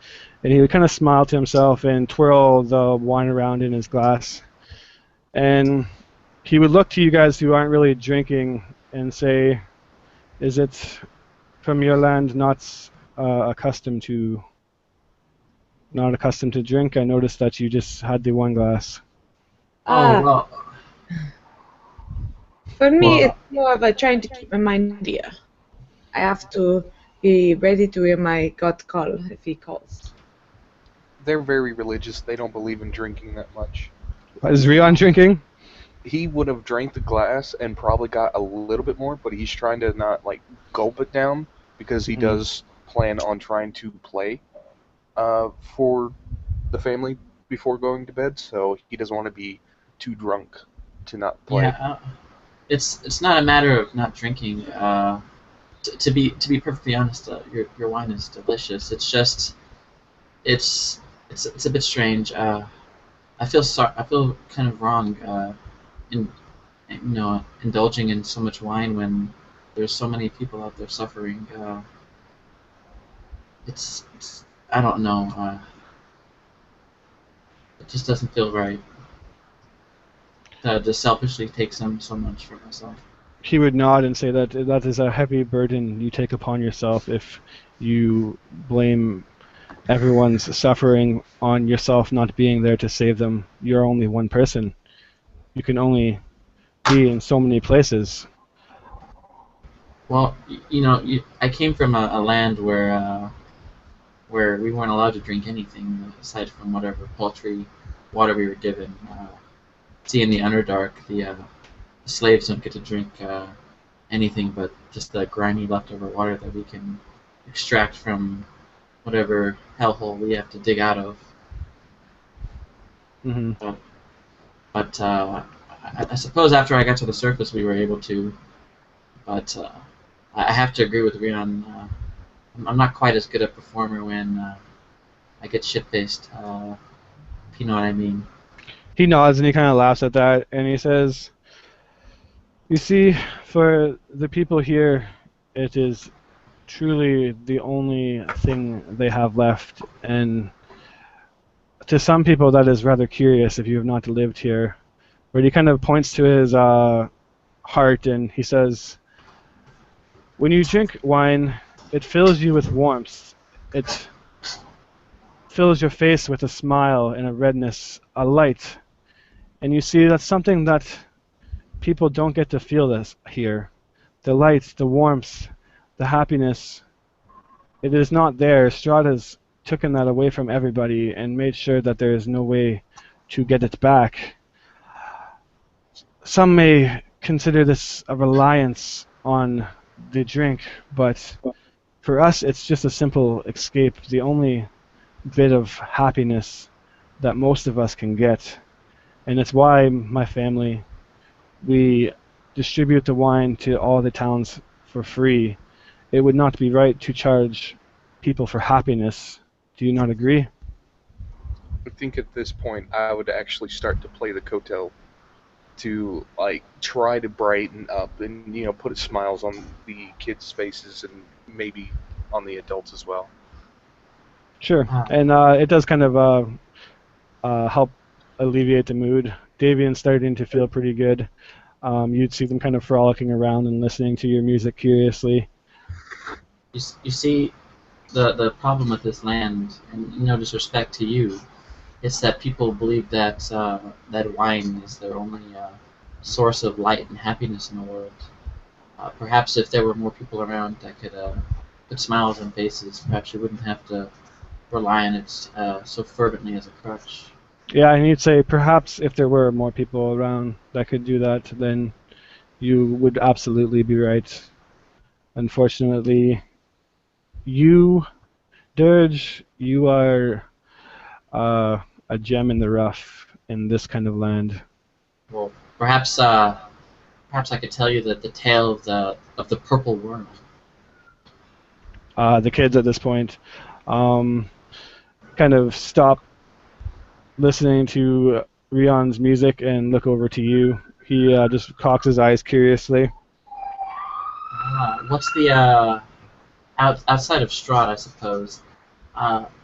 And he would kind of smile to himself and twirl the wine around in his glass. And he would look to you guys who aren't really drinking and say, is it from your land not accustomed to drink? I noticed that you just had the one glass. Oh well. For me, Well, it's more of a trying to keep my mind clear. I have to be ready to hear my God call if he calls. They're very religious. They don't believe in drinking that much. Is Rion drinking? He would have drank the glass and probably got a little bit more, but he's trying to not like gulp it down because he does plan on trying to play for the family before going to bed, so he doesn't want to be too drunk to not play. Yeah, it's not a matter of not drinking. To be perfectly honest, your wine is delicious. It's just it's it's a bit strange. I feel kind of wrong in indulging in so much wine when there's so many people out there suffering. It's I don't know. It just doesn't feel right to just selfishly take so much for myself. He would nod and say that that is a heavy burden you take upon yourself if you blame everyone's suffering on yourself not being there to save them. You're only one person. You can only be in so many places. Well, I came from a land where we weren't allowed to drink anything aside from whatever paltry water we were given. See, in the Underdark, the slaves don't get to drink anything but just the grimy leftover water that we can extract from whatever hellhole we have to dig out of. Hmm. But I suppose after I got to the surface, we were able to. But I have to agree with Rion. I'm not quite as good a performer when I get shit-faced, if you know what I mean. He nods and he kind of laughs at that, and he says, "You see, for the people here, it is truly the only thing they have left, and to some people that is rather curious if you have not lived here." But he kind of points to his heart and he says, "When you drink wine, it fills you with warmth. It fills your face with a smile and a redness, a light. And you see, that's something that people don't get to feel this here. The light, the warmth, the happiness, it is not there. Strahd has taken that away from everybody and made sure that there is no way to get it back. Some may consider this a reliance on the drink, but for us it's just a simple escape, the only bit of happiness that most of us can get. And it's why my family, we distribute the wine to all the towns for free. It would not be right to charge people for happiness. Do you not agree?" I think at this point I would actually start to play the kotel to like try to brighten up and put smiles on the kids' faces and maybe on the adults as well. Sure. Uh, And it does kind of help alleviate the mood. Davian's starting to feel pretty good. You'd see them kind of frolicking around and listening to your music curiously. you see, the problem with this land, and no disrespect to you, is that people believe that that wine is their only source of light and happiness in the world. Perhaps if there were more people around that could put smiles on faces, perhaps you wouldn't have to rely on it so fervently as a crutch. Yeah, and you'd say perhaps if there were more people around that could do that, then you would absolutely be right. Unfortunately, you, Dirge, you are a gem in the rough in this kind of land. Well, perhaps I could tell you that the tale of the purple worm. The kids at this point um, kind of stop listening to Rion's music and look over to you. He just cocks his eyes curiously. What's the outside of Strahd, I suppose?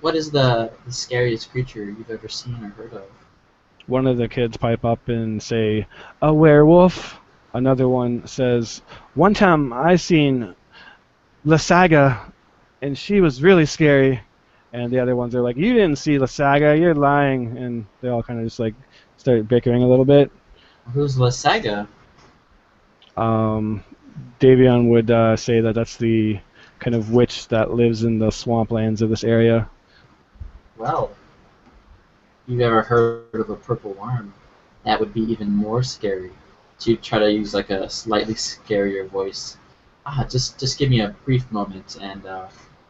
What is the scariest creature you've ever seen or heard of? One of the kids pipe up and say, "A werewolf." Another one says, "One time I seen La Saga, and she was really scary." And the other ones are like, "You didn't see La Saga, you're lying." And they all kind of just like start bickering a little bit. Who's La Saga? Um, Davion would say that that's the kind of witch that lives in the swamplands of this area. Well, you've ever heard of a purple worm? That would be even more scary. To try to use like a slightly scarier voice. Just give me a brief moment, and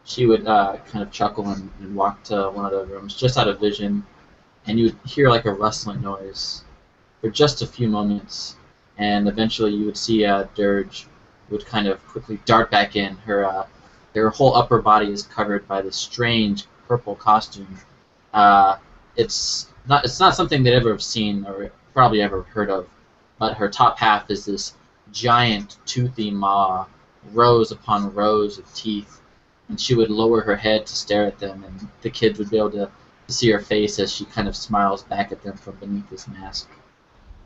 she would kind of chuckle and walk to one of the rooms just out of vision, and you would hear like a rustling noise for just a few moments, and eventually you would see Dirge would kind of quickly dart back in. Her whole upper body is covered by this strange purple costume, Uh, it's not something they'd ever have seen or probably ever heard of, but her top half is this giant toothy maw, rows upon rows of teeth, and she would lower her head to stare at them, and the kids would be able to see her face as she kind of smiles back at them from beneath this mask.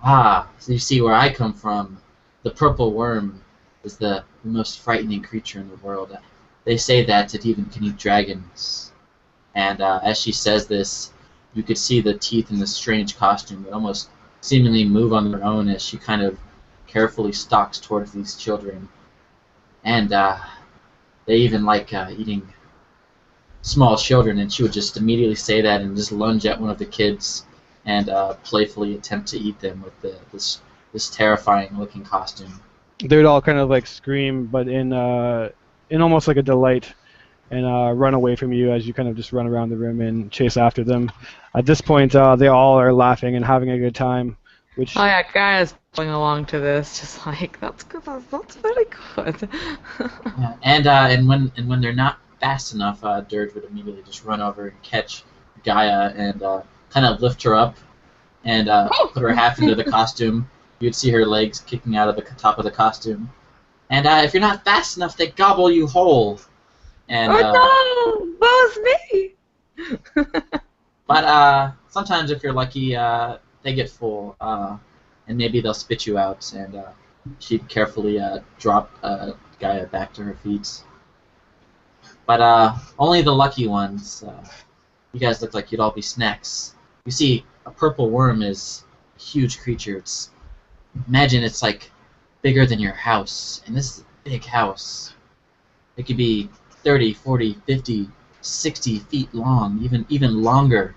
Ah, so you see where I come from. The purple worm is the most frightening creature in the world. They say that it even can eat dragons. And as she says this, you could see the teeth in this strange costume that almost seemingly move on their own as she kind of carefully stalks towards these children. And they even like eating small children, and she would just immediately say that and just lunge at one of the kids and playfully attempt to eat them with this terrifying looking costume. They would all kind of like scream, but in almost like a delight, and run away from you as you kind of just run around the room and chase after them. At this point, they all are laughing and having a good time, which Oh yeah, guys going along to this, just like that's good. That's very good. Yeah. And when they're not fast enough, Dirge would immediately just run over and catch Gaia and kind of lift her up and put her half into the costume. You'd see her legs kicking out of the top of the costume. And if you're not fast enough, they gobble you whole. And Oh no, that was me. but sometimes if you're lucky, they get full, and maybe they'll spit you out. And she'd carefully drop Gaia back to her feet. But only the lucky ones. You guys look like you'd all be snacks. You see, a purple worm is a huge creature. Imagine it's like bigger than your house, and this is a big house. It could be 30, 40, 50, 60 feet long, even longer.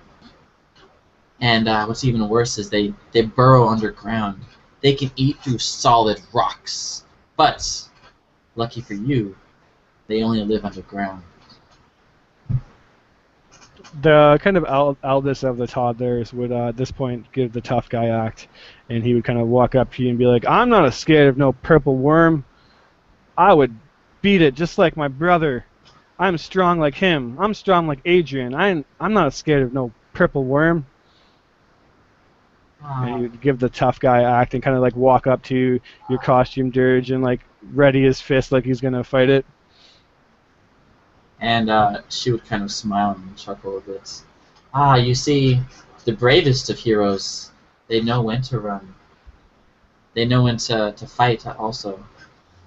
And what's even worse is they burrow underground. They can eat through solid rocks. But, lucky for you, they only live underground. the kind of eldest of the toddlers would at this point give the tough guy act, and he would kind of walk up to you and be like, "I'm not scared of no purple worm. I would beat it just like my brother. I'm strong like him. I'm strong like Adrian. I'm not scared of no purple worm." And he would give the tough guy act and kind of like walk up to your costume, Dirge, and like ready his fist like he's gonna fight it. And she would kind of smile and chuckle a bit. Ah, you see, the bravest of heroes, they know when to run. They know when to fight also.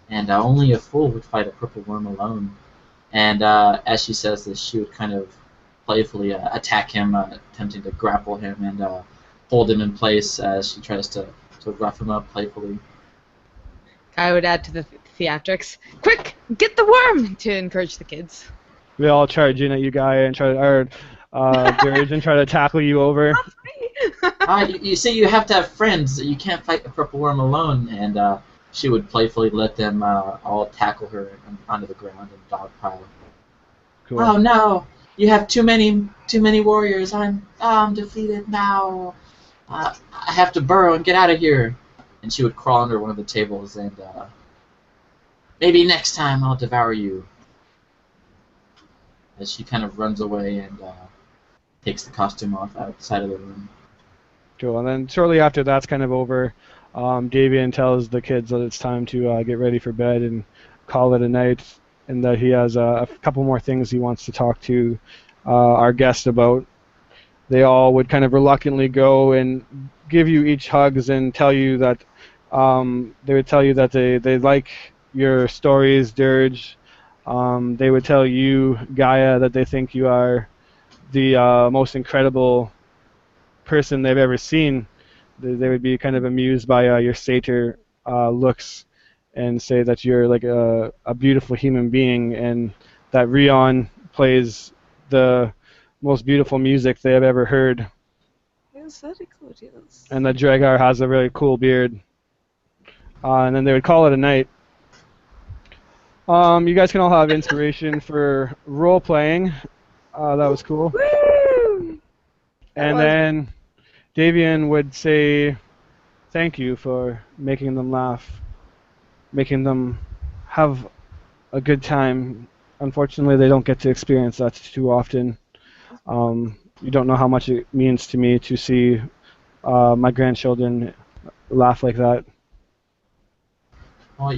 And only a fool would fight a purple worm alone. And as she says this, she would kind of playfully attack him, attempting to grapple him and hold him in place as she tries to rough him up playfully. I would add to the theatrics. Quick, get the worm to encourage the kids. We all charge in at you, guy, and try to, Dirge, and try to tackle you over. You see, you have to have friends. You can't fight the purple worm alone. And she would playfully let them all tackle her onto the ground and dogpile. Cool. Oh no! You have too many warriors. I'm defeated now. I have to burrow and get out of here. And she would crawl under one of the tables and maybe next time I'll devour you. As she kind of runs away and takes the costume off outside of the room. Cool. And then shortly after that's kind of over, Davian tells the kids that it's time to get ready for bed and call it a night, and that he has a couple more things he wants to talk to our guest about. They all would kind of reluctantly go and give you each hugs and tell you that they would tell you that they like your stories, Dirge. They would tell you, Gaia, that they think you are the most incredible person they've ever seen. They would be kind of amused by your satyr looks and say that you're like a beautiful human being, and that Rion plays the most beautiful music they have ever heard. Yes, very good, yes. And that Dragar has a really cool beard. And then they would call it a night. You guys can all have inspiration for role playing. That was cool. Woo! And then Davian would say thank you for making them laugh, making them have a good time. Unfortunately, they don't get to experience that too often. You don't know how much it means to me to see my grandchildren laugh like that. Well,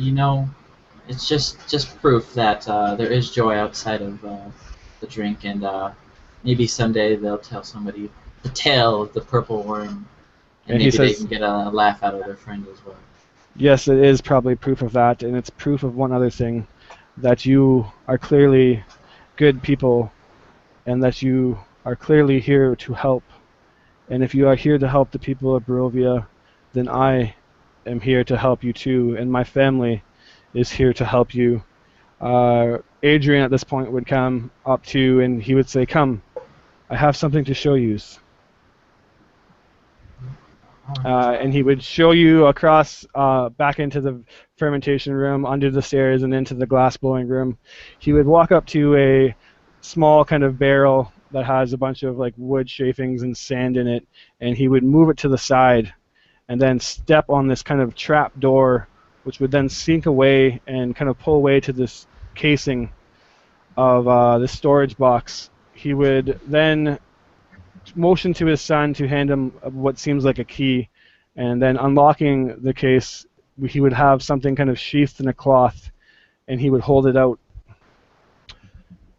it's just proof that there is joy outside of the drink, and maybe someday they'll tell somebody the tale of the purple worm, and And he maybe they says, can get a laugh out of their friend as well. yes, it is probably proof of that, and it's proof of one other thing, that you are clearly good people, and that you are clearly here to help. And if you are here to help the people of Barovia, then I am here to help you too, and my family is here to help you. Adrian at this point would come up to you and he would say, "Come, I have something to show you." And he would show you across back into the fermentation room, under the stairs, and into the glass blowing room. He would walk up to a small kind of barrel that has a bunch of like wood shavings and sand in it, and he would move it to the side and then step on this kind of trap door, which would then sink away and kind of pull away to this casing of the storage box. He would then motion to his son to hand him what seems like a key, and then unlocking the case, he would have something kind of sheathed in a cloth, and he would hold it out.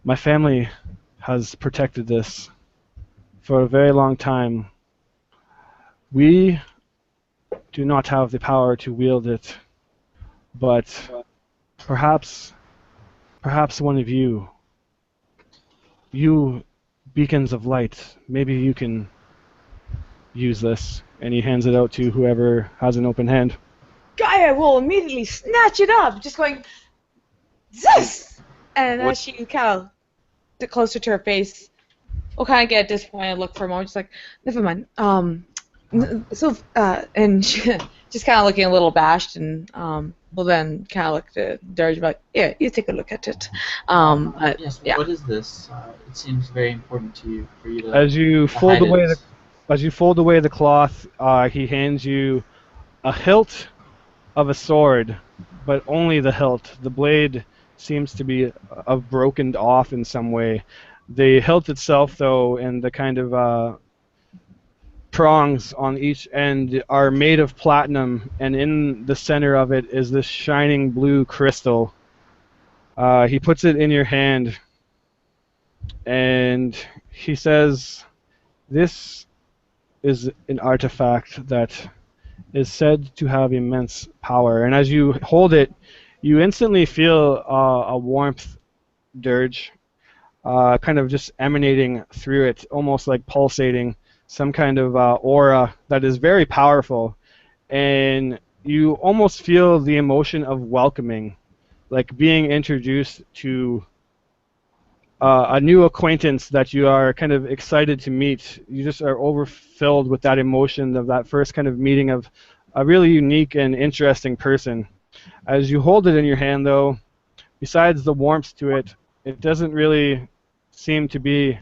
My family has protected this for a very long time. We do not have the power to wield it, but perhaps one of you beacons of light, maybe you can use this. And he hands it out to whoever has an open hand. Gaia will immediately snatch it up, just going, this! And What- as she kind of get closer to her face, we'll kind of get a disappointed look for a moment, just like, never mind. And she, just kind of looking a little abashed, and we'll then kind of look to Dirge, like, yeah, you take a look at it. Yes. Yeah. What is this? It seems very important to you for you to. As you to fold hide away it. the cloth, he hands you a hilt of a sword, but only the hilt. The blade seems to be broken off in some way. The hilt itself, though, and the kind of prongs on each end are made of platinum, and in the center of it is this shining blue crystal. He puts it in your hand, and he says, "This is an artifact that is said to have immense power." And as you hold it, you instantly feel a warmth dirge, kind of just emanating through it, almost like pulsating, some kind of aura that is very powerful. And you almost feel the emotion of welcoming, like being introduced to a new acquaintance that you are kind of excited to meet. You just are overfilled with that emotion of that first kind of meeting of a really unique and interesting person. As you hold it in your hand, though, besides the warmth to it, it doesn't really seem to be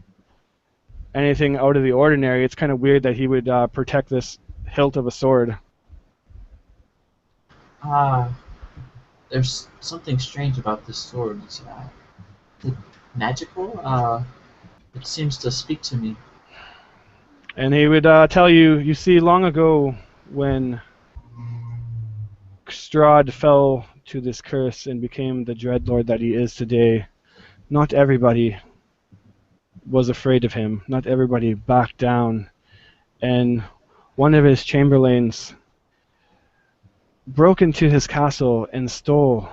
anything out of the ordinary. It's kind of weird that he would protect this hilt of a sword. There's something strange about this sword. It's magical. It seems to speak to me. And he would tell you, you see, long ago when Strahd fell to this curse and became the dreadlord that he is today, not everybody was afraid of him. Not everybody backed down. And one of his chamberlains broke into his castle and stole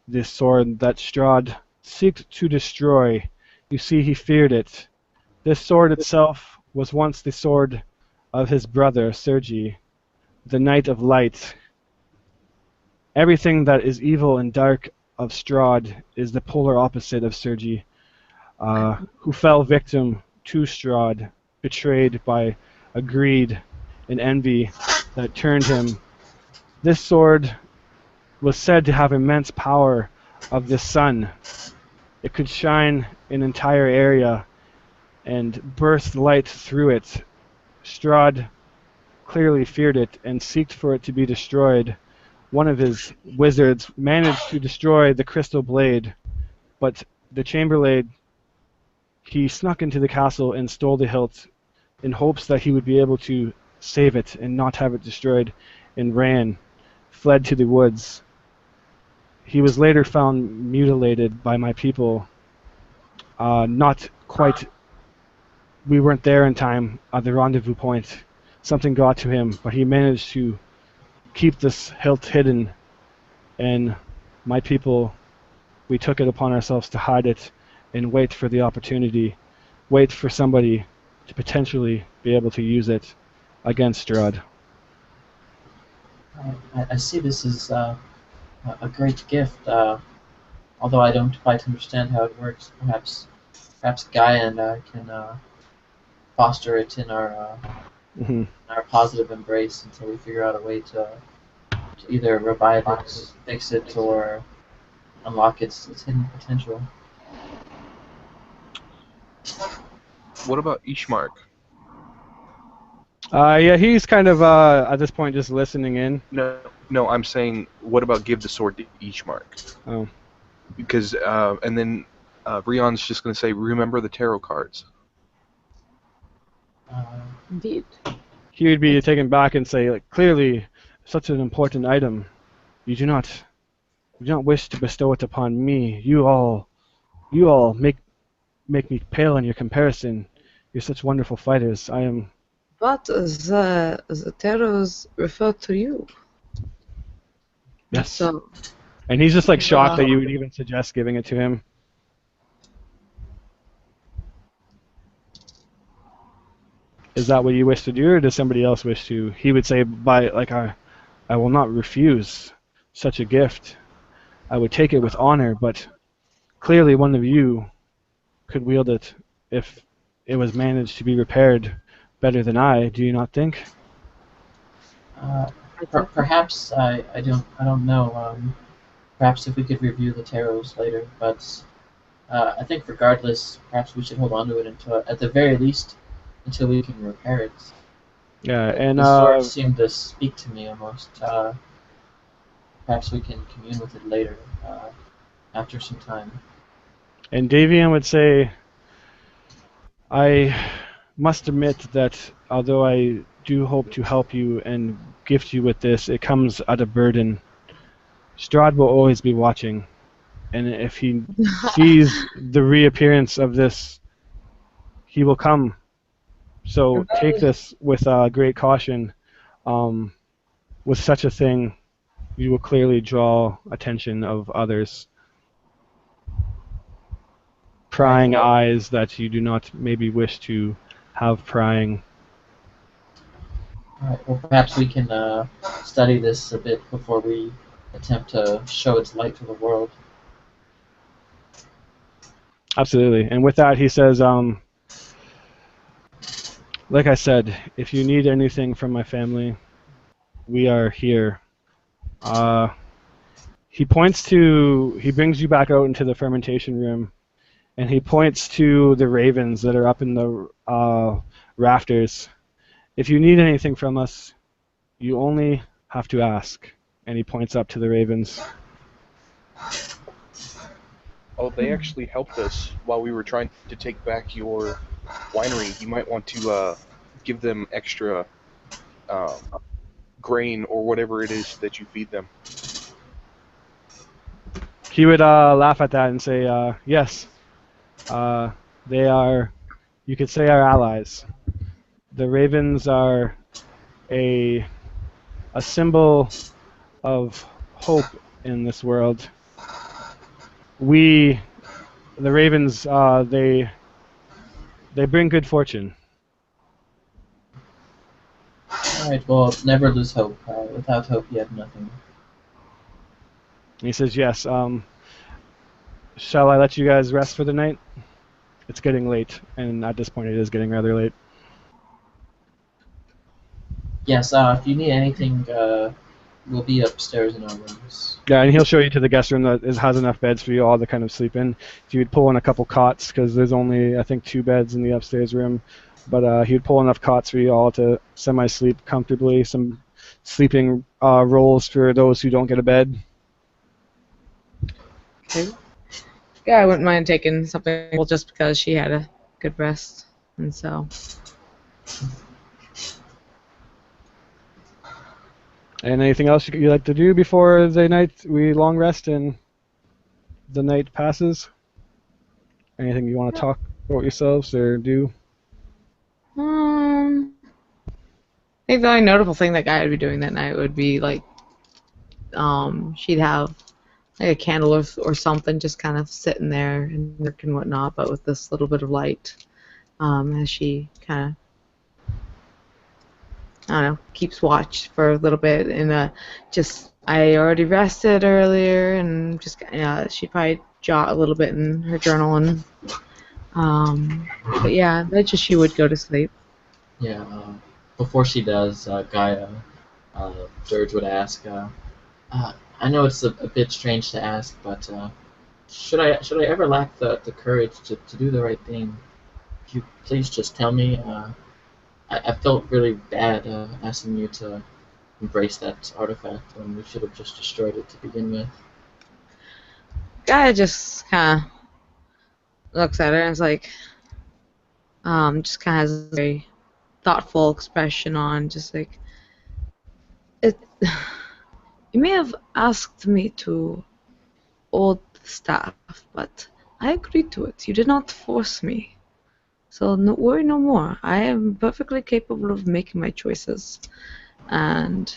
this sword that Strahd seeked to destroy. You see, he feared it. This sword itself was once the sword of his brother, Sergi, the Knight of Light. Everything that is evil and dark of Strahd is the polar opposite of Sergi, who fell victim to Strahd, betrayed by a greed and envy that turned him. This sword was said to have immense power of the sun. It could shine an entire area and burst light through it. Strahd clearly feared it and seeked for it to be destroyed. One of his wizards managed to destroy the crystal blade, but the chamberlain, he snuck into the castle and stole the hilt in hopes that he would be able to save it and not have it destroyed, and fled to the woods. He was later found mutilated by my people. Not quite. We weren't there in time at the rendezvous point. Something got to him, but he managed to keep this hilt hidden, and my people, we took it upon ourselves to hide it and wait for the opportunity, wait for somebody to potentially be able to use it against Strahd. I see this as a great gift. Although I don't quite understand how it works, perhaps Guy and I can foster it in Hmm. our positive embrace until we figure out a way to either revive it, fix it, or unlock its hidden potential. What about Ishmark? Yeah, he's kind of at this point just listening in. No, I'm saying, what about give the sword to Ishmark? Oh. Because, and then Rion's just going to say, remember the tarot cards. Uh, Indeed. He would be taken back and say, like, clearly, such an important item. You do not wish to bestow it upon me. You all make me pale in your comparison. You're such wonderful fighters. I am. But the terrors refer to you. Yes. So, And he's just like shocked that you would even suggest giving it to him. Is that what you wish to do, or does somebody else wish to? He would say, I will not refuse such a gift. I would take it with honor, but clearly one of you could wield it if it was managed to be repaired better than I. Do you not think? Perhaps I don't know. Perhaps if we could review the tarots later, but I think regardless, perhaps we should hold on to it until, at the very least, until we can repair it. Yeah, and the sword seemed to speak to me almost. Perhaps we can commune with it later, after some time. And Davian would say, I must admit that although I do hope to help you and gift you with this, it comes at a burden. Strahd will always be watching, and if he sees the reappearance of this, he will come. So take this with great caution. With such a thing, you will clearly draw attention of others. Prying eyes that you do not maybe wish to have prying. Alright, well perhaps we can study this a bit before we attempt to show its light to the world. Absolutely. And with that, he says, like I said, if you need anything from my family, we are here. He brings you back out into the fermentation room, and he points to the ravens that are up in the rafters. If you need anything from us, you only have to ask. And he points up to the ravens. Oh, they actually helped us while we were trying to take back your winery. You might want to give them extra grain or whatever it is that you feed them. He would laugh at that and say, yes, they are, you could say, our allies. The ravens are a symbol of hope in this world. The ravens, they bring good fortune. Alright, well, never lose hope. Without hope, you have nothing. And he says, yes. Shall I let you guys rest for the night? It's getting late, and at this point it is getting rather late. Yes, if you need anything, we'll be upstairs in our rooms. Yeah, and he'll show you to the guest room that has enough beds for you all to kind of sleep in. If you'd pull in a couple cots, because there's only, I think, 2 beds in the upstairs room, but he'd pull enough cots for you all to semi-sleep comfortably, some sleeping rolls for those who don't get a bed. okay. Yeah, I wouldn't mind taking something just because she had a good rest, and so. And anything else you'd like to do before the night we long rest and the night passes? Anything you want to talk about yourselves or do? I think the only notable thing that guy would be doing that night would be like, she'd have like a candle or something just kind of sitting there and work and whatnot, but with this little bit of light, as she kind of, I don't know, keeps watch for a little bit, and just I already rested earlier, and just she'd probably jot a little bit in her journal, and but yeah, that just she would go to sleep. Yeah. Before she does, Gaia, Dirge would ask. I know it's a bit strange to ask, but should I ever lack the courage to do the right thing? Could you please just tell me? I felt really bad asking you to embrace that artifact when we should have just destroyed it to begin with. Guy just kind of looks at her and is like, just kind of has a very thoughtful expression on, just like, it. You may have asked me to hold the staff, but I agreed to it. You did not force me. So no, worry no more. I am perfectly capable of making my choices. And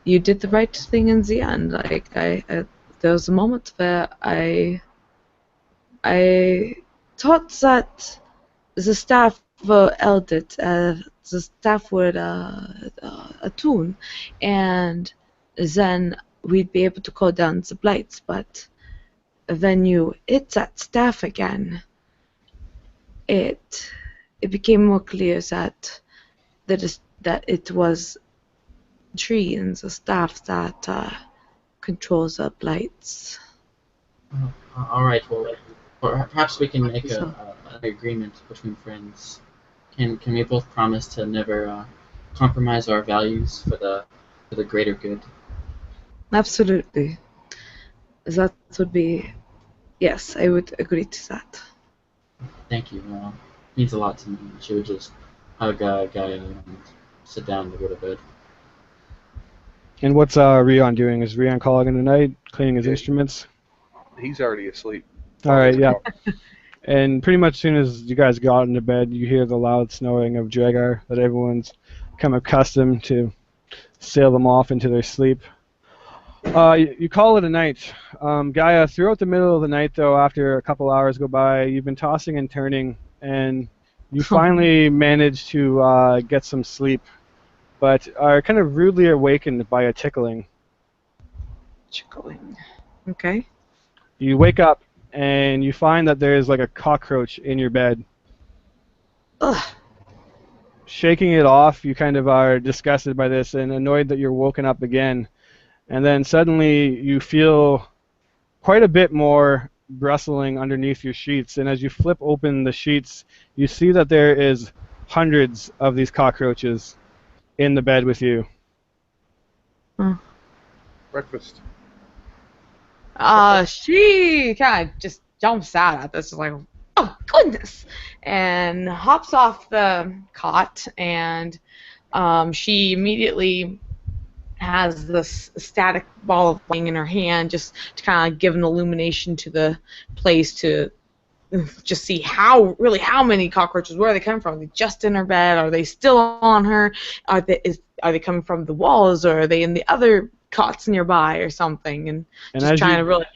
you did the right thing in the end. Like, there was a moment where I thought that the staff held it, the staff would attune, and then we'd be able to call down the blights, but when you hit that staff again, it became more clear that it was tree and the staff that controls the blights. All right. Well, perhaps we can make an agreement between friends. Can we both promise to never compromise our values for the greater good? Absolutely. That would be, yes, I would agree to that. Thank you. It means a lot to me. She would just hug Gaia and sit down to go to bed. And what's Rion doing? Is Rion calling in tonight, cleaning his instruments? He's already asleep. All right, yeah. And pretty much as soon as you guys got into bed, you hear the loud snoring of Dragar that everyone's become accustomed to sail them off into their sleep. You call it a night. Gaia, throughout the middle of the night, though, after a couple hours go by, you've been tossing and turning, and you finally manage to get some sleep, but are kind of rudely awakened by a tickling. Tickling. Okay. You wake up, and you find that there is like a cockroach in your bed. Ugh. Shaking it off, you kind of are disgusted by this and annoyed that you're woken up again. And then suddenly you feel quite a bit more bristling underneath your sheets. And as you flip open the sheets, you see that there is hundreds of these cockroaches in the bed with you. Breakfast. She kind of just jumps out at this, like, oh goodness, and hops off the cot, and she immediately has this static ball of light in her hand, just to kind of give an illumination to the place to just see how many cockroaches, where are they coming from? Are they just in her bed? Are they still on her? Are they coming from the walls, or are they in the other cots nearby or something? And just trying to really...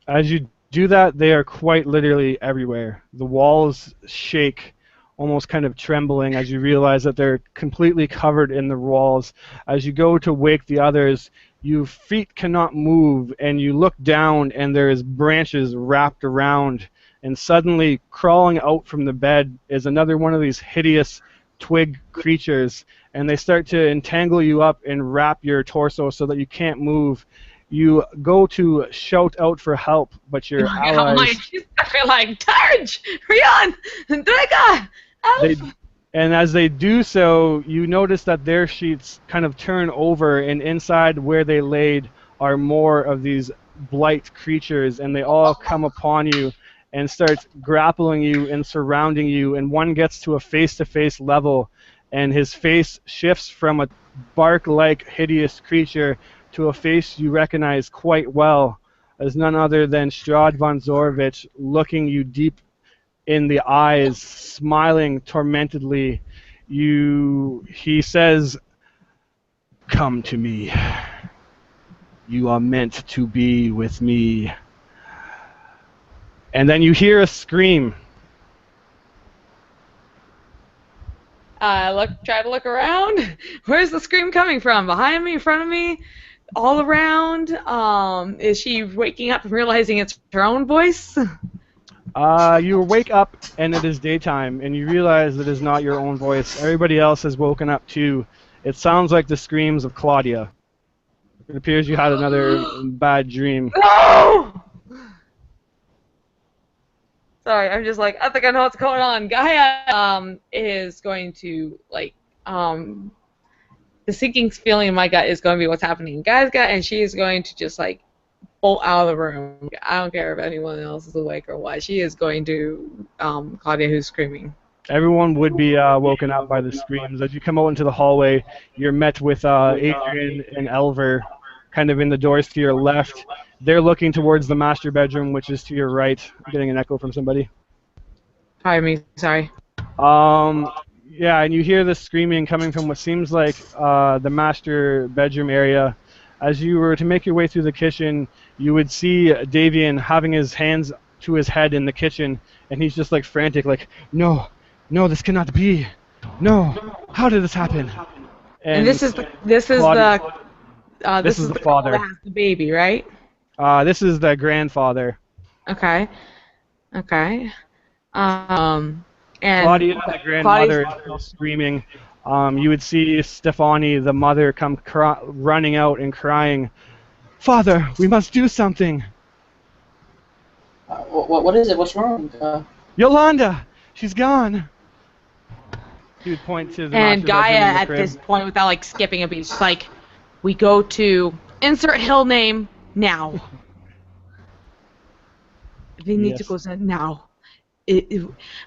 As you do that, they are quite literally everywhere. The walls shake, almost kind of trembling as you realize that they're completely covered in the walls. As you go to wake the others, your feet cannot move, and you look down, and there is branches wrapped around, and suddenly crawling out from the bed is another one of these hideous twig creatures, and they start to entangle you up and wrap your torso so that you can't move. You go to shout out for help, but your allies... They're like, Targe! Rion! Draga! And as they do so, you notice that their sheets kind of turn over, and inside where they laid are more of these blight creatures, and they all come upon you, and starts grappling you and surrounding you, and one gets to a face-to-face level, and his face shifts from a bark-like hideous creature to a face you recognize quite well as none other than Strahd von Zorvich, looking you deep in the eyes, smiling tormentedly. He says, "Come to me. You are meant to be with me." And then you hear a scream. Try to look around. Where's the scream coming from? Behind me, in front of me, all around? Is she waking up and realizing it's her own voice? You wake up and it is daytime, and you realize that it is not your own voice. Everybody else has woken up too. It sounds like the screams of Claudia. It appears you had another bad dream. No! Sorry, I'm just like, I think I know what's going on. Gaia is going to, like, the sinking feeling in my gut is going to be what's happening in Gaia's gut, and she is going to just, like, bolt out of the room. I don't care if anyone else is awake or what. She is going to Claudia, who's screaming. Everyone would be woken up by the screams. As you come out into the hallway, you're met with Adrian and Elver kind of in the doors to your left. They're looking towards the master bedroom, which is to your right. I'm getting an echo from somebody. Pardon me, sorry. Yeah, and you hear the screaming coming from what seems like the master bedroom area. As you were to make your way through the kitchen, you would see Davian having his hands to his head in the kitchen, and he's just like frantic, like, no, this cannot be. No, how did this happen? And this is the father that has the baby, right? This is the grandfather. Okay. And Claudia, the grandmother, is still screaming. You would see Stefani, the mother, come running out and crying, "Father, we must do something." What is it? What's wrong? Yolanda, she's gone. He would point to the and master Gaia bedroom in the at crib. this point, without like skipping a beat, she's like, "We go to insert hill name now. We need to go now."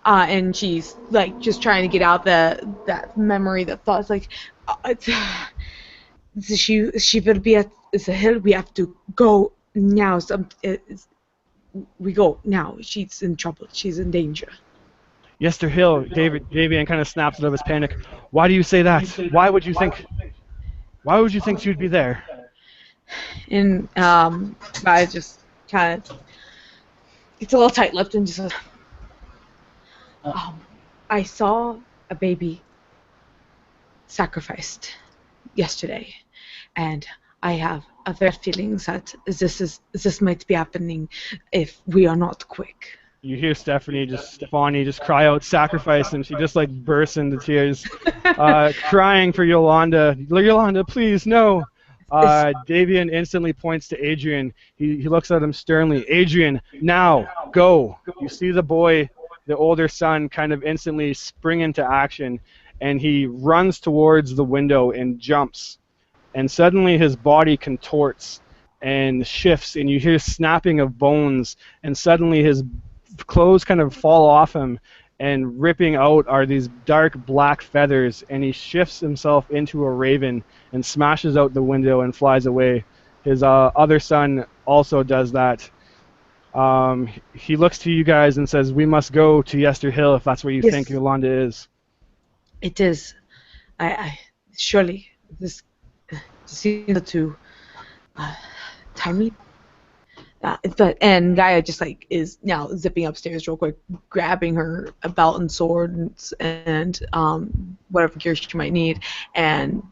And she's like just trying to get out that memory, that thoughts like, she will be at the hill. We have to go now. We go now. She's in trouble. She's in danger. Yester Hill, Davian kind of snaps out of his panic. Why do you say that? Why would you think she would be there? And I just kind of gets a little tight-lipped and just. I saw a baby sacrificed yesterday, and I have a very feeling that this might be happening if we are not quick. You hear Stefani just cry out sacrifice, and she just like bursts into tears, crying for Yolanda. Yolanda, please, no. Davian instantly points to Adrian. He looks at him sternly. Adrian, now, go. You see the boy, the older son, kind of instantly spring into action, and he runs towards the window and jumps. And suddenly his body contorts and shifts, and you hear snapping of bones, and suddenly his clothes kind of fall off him, and ripping out are these dark black feathers, and he shifts himself into a raven and smashes out the window and flies away. His other son also does that. He looks to you guys and says, "We must go to Yester Hill if that's where you think Yolanda is." It is. I surely this seems to timely. And Gaia just like is now zipping upstairs real quick, grabbing her a belt and sword and whatever gear she might need, and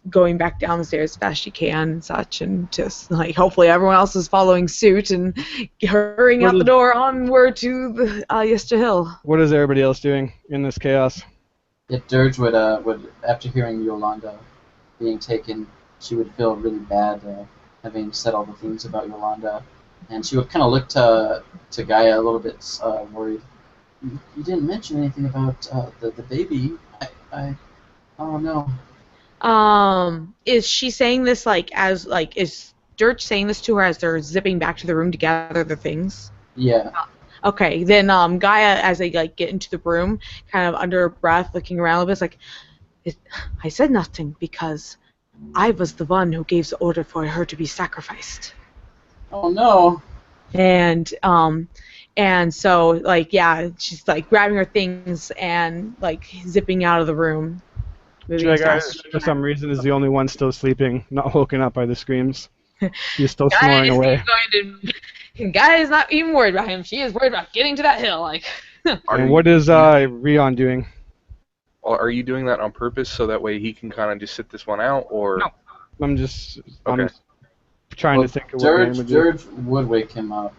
going back down the stairs as fast as she can and such, and just like hopefully everyone else is following suit and hurrying out the door onward to the Yester Hill. What is everybody else doing in this chaos? If Dirge would after hearing Yolanda being taken, she would feel really bad having said all the things about Yolanda, and she would kind of look to Gaia a little bit worried. You didn't mention anything about the baby. I don't know. Is she saying this is Dirge saying this to her as they're zipping back to the room to gather their things? Yeah. Okay, then Gaia, as they like get into the room, kind of under her breath, looking around a little bit, is like, I said nothing because I was the one who gave the order for her to be sacrificed. Oh no. And so like yeah, she's like grabbing her things and like zipping out of the room, moving as Dragar, fast as she for some can. reason, is the only one still sleeping, not woken up by the screams. He's still Gaia snoring is away. going to. Gaia is not even worried about him. She is worried about getting to that hill. Like. And what is Rion doing? Are you doing that on purpose so that way he can kind of just sit this one out, or? No. I'm just Okay. trying to think of what Ryan would do. Dirge would wake him up.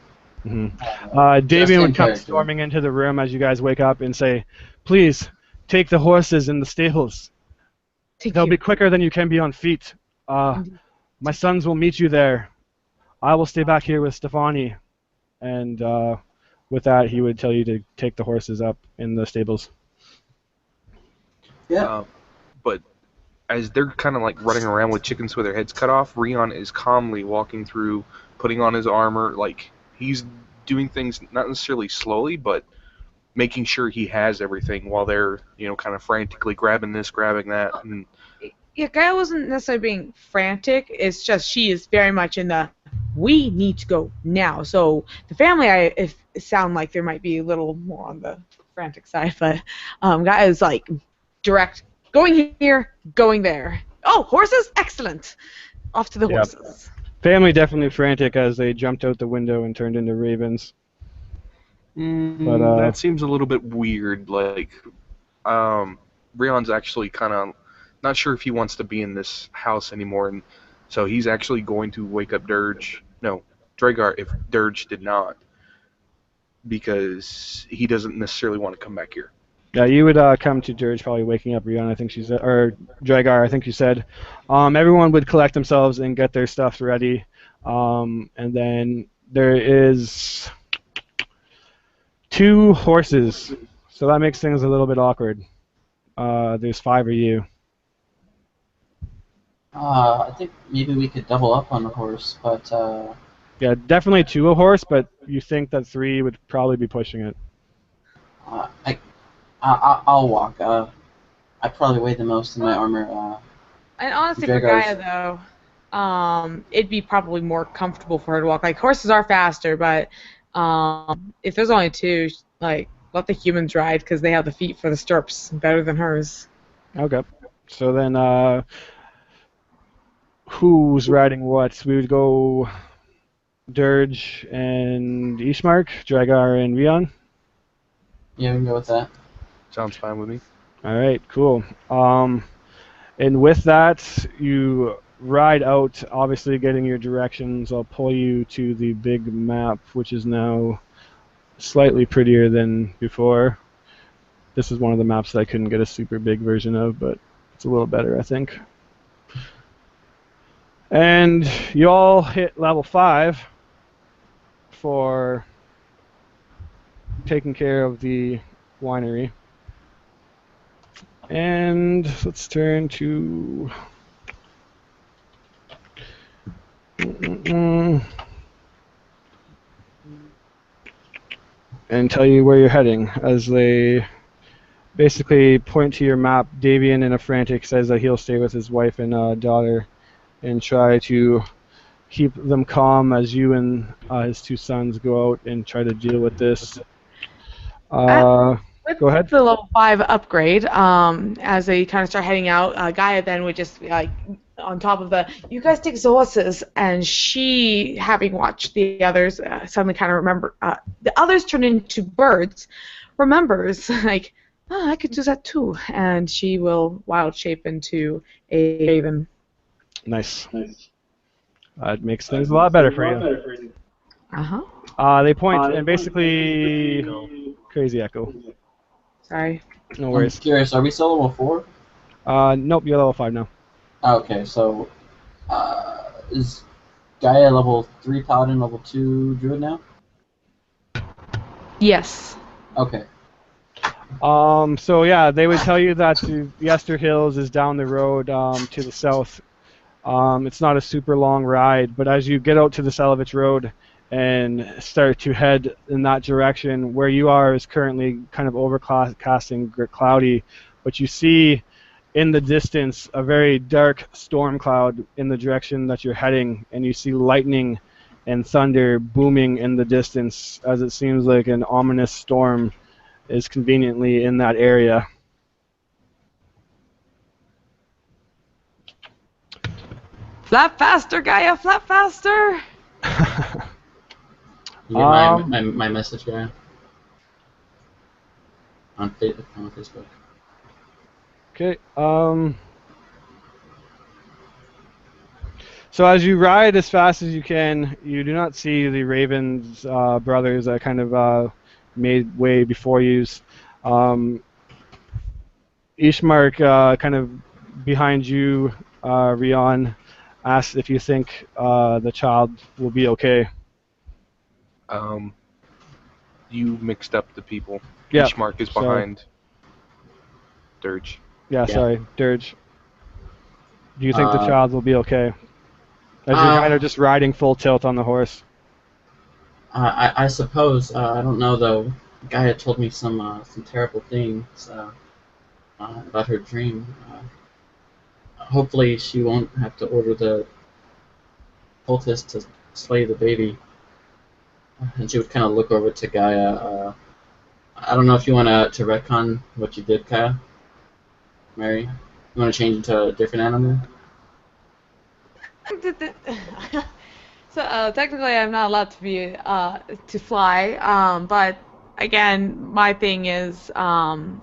Davian would come character. storming into the room as you guys wake up and say, "Please, take the horses in the stables. They'll be quicker than you can be on feet. My sons will meet you there. I will stay back here with Stefani." And with that, he would tell you to take the horses up in the stables. Yeah. But as they're kind of like running around with chickens with their heads cut off, Rion is calmly walking through, putting on his armor. Like, he's doing things not necessarily slowly, but making sure he has everything while they're, kind of frantically grabbing this, grabbing that. And Yeah, Gaia wasn't necessarily being frantic. It's just she is very much in the we need to go now. So the family, it sound like there might be a little more on the frantic side, but Gaia is like direct, going here, going there. Oh, horses, excellent. Off to the horses. Family definitely frantic as they jumped out the window and turned into ravens. But that seems a little bit weird. Like, Rion's actually kind of not sure if he wants to be in this house anymore, and so he's actually going to wake up Dragar, if Dirge did not, because he doesn't necessarily want to come back here. Yeah, you would come to Dirge, probably waking up Rion, I think she said, or Dragar, I think you said. Everyone would collect themselves and get their stuff ready, and then there is 2 horses, so that makes things a little bit awkward. There's 5 of you. I think maybe we could double up on the horse, but Yeah, definitely 2 a horse, but you think that 3 would probably be pushing it. I'll walk. I probably weigh the most in my armor. And honestly, for Gaia though, it'd be probably more comfortable for her to walk. Like horses are faster, but if there's only 2, like let the humans ride because they have the feet for the stirrups better than hers. Okay. So then, who's riding what? We would go Dirge and Ishmark, Dragar and Rion. Yeah, we can go with that. Sounds fine with me. All right, cool. And with that, you ride out, obviously getting your directions. I'll pull you to the big map, which is now slightly prettier than before. This is one of the maps that I couldn't get a super big version of, but it's a little better, I think. And you all hit level 5 for taking care of the winery. And let's turn to and tell you where you're heading. As they basically point to your map, Davian in a frantic says that he'll stay with his wife and daughter and try to keep them calm as you and his 2 sons go out and try to deal with this. With Go ahead. the level 5 upgrade, as they kind of start heading out, Gaia then would just be like on top of you guys take the horses, and she, having watched the others, suddenly kind of remember, the others turn into birds, remembers, like, oh, I could do that too, and she will wild shape into a raven. Nice. It makes things a lot better for you. Uh-huh. They point and basically... Crazy echo. Sorry. No worries. I'm curious, are we still level 4? Nope, you're level 5 now. Okay, so is Gaia level 3 paladin, level 2 druid now? Yes. Okay. So yeah, they would tell you that the Esther Hills is down the road to the south. It's not a super long ride, but as you get out to the Salovich Road and start to head in that direction. Where you are is currently kind of overcasting, cloudy, but you see in the distance a very dark storm cloud in the direction that you're heading, and you see lightning and thunder booming in the distance as it seems like an ominous storm is conveniently in that area. Flap faster, Gaia, flap faster! You get my message, guy? On Facebook. Okay. So as you ride as fast as you can, you do not see the Ravens brothers that kind of made way before you. Ishmark, kind of behind you, Rion, asks if you think the child will be okay. You mixed up the people. Yeah, Ishmark is sorry. behind Dirge. Yeah, Yeah. sorry, Dirge. Do you think the child will be okay? As you're kind of just riding full tilt on the horse. I suppose. I don't know though. The guy had told me some terrible things about her dream. Hopefully, she won't have to order the cultist to slay the baby. And she would kind of look over to Gaia. I don't know if you want to retcon what you did, Kaya. Mary, you want to change into a different animal? So technically, I'm not allowed to be to fly. But again, my thing is, I'm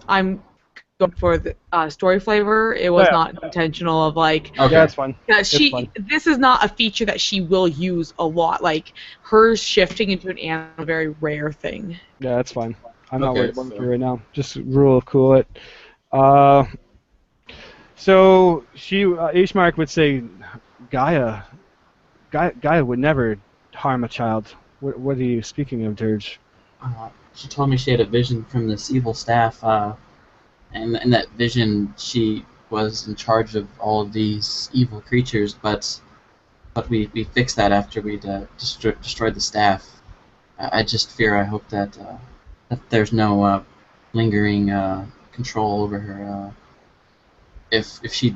going for the story flavor. It was not intentional of like. Okay. Yeah, it's fun. This is not a feature that she will use a lot. Like her shifting into an animal, is a very rare thing. Yeah, that's fine. I'm not Okay, worried about so- it right now. Just rule of cool it. So Ishmark would say, Gaia would never harm a child. What are you speaking of, Dirge? She told me she had a vision from this evil staff, and in that vision she was in charge of all of these evil creatures, but we fixed that after we destroyed the staff. I just fear, I hope that there's no lingering control over her. If she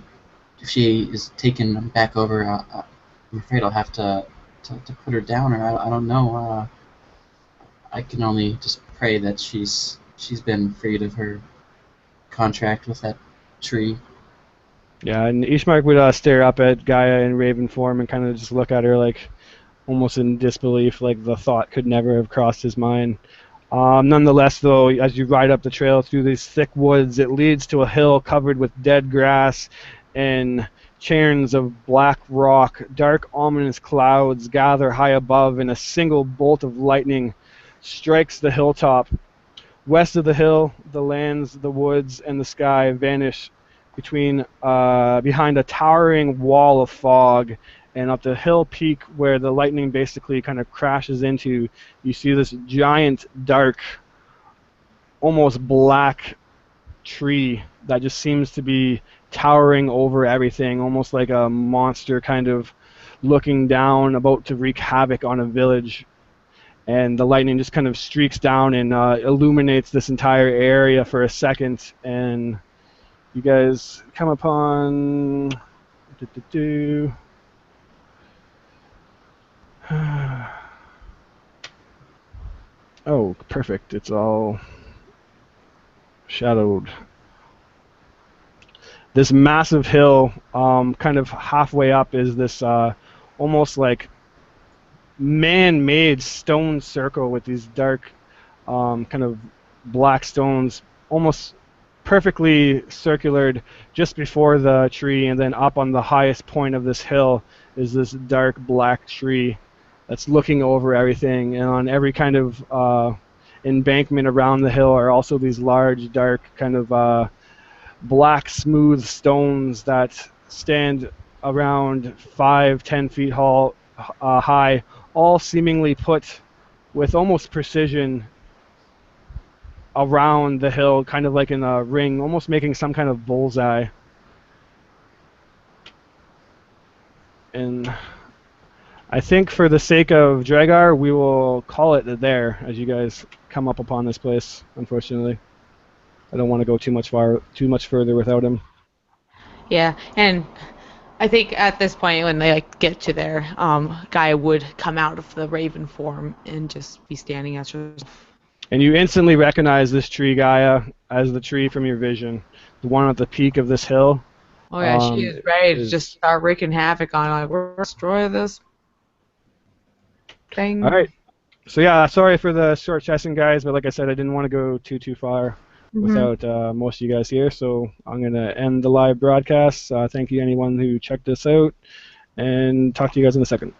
is taken back over, I'm afraid I'll have to put her down, or I don't know. I can only just pray that she's been freed of her contract with that tree. Yeah, and Ishmark would stare up at Gaia in raven form and kind of just look at her like almost in disbelief, like the thought could never have crossed his mind. Nonetheless, though, as you ride up the trail through these thick woods, it leads to a hill covered with dead grass and cairns of black rock. Dark, ominous clouds gather high above, and a single bolt of lightning strikes the hilltop. West of the hill, the lands, the woods, and the sky vanish behind a towering wall of fog. And up the hill peak where the lightning basically kind of crashes into, you see this giant, dark, almost black tree that just seems to be towering over everything, almost like a monster kind of looking down, about to wreak havoc on a village. And the lightning just kind of streaks down and illuminates this entire area for a second, and you guys come upon... Oh, perfect. It's all shadowed. This massive hill, kind of halfway up, is this almost like man-made stone circle with these dark, kind of black stones, almost perfectly circular just before the tree, and then up on the highest point of this hill is this dark black tree that's looking over everything, and on every kind of embankment around the hill are also these large, dark, kind of black, smooth stones that stand around 5-10 feet high, all seemingly put with almost precision around the hill, kind of like in a ring, almost making some kind of bullseye. And I think for the sake of Dragar, we will call it there as you guys come up upon this place. Unfortunately, I don't want to go too much further without him. Yeah, and I think at this point when they like get to there, Gaia would come out of the raven form and just be standing as herself. And you instantly recognize this tree, Gaia, as the tree from your vision, the one at the peak of this hill. Oh yeah, she is ready to just start wreaking havoc on like we're gonna destroy this thing. All right. So yeah, sorry for the short session, guys, but like I said, I didn't want to go too far without most of you guys here. So I'm gonna end the live broadcast. Thank you anyone who checked this out, and talk to you guys in a second.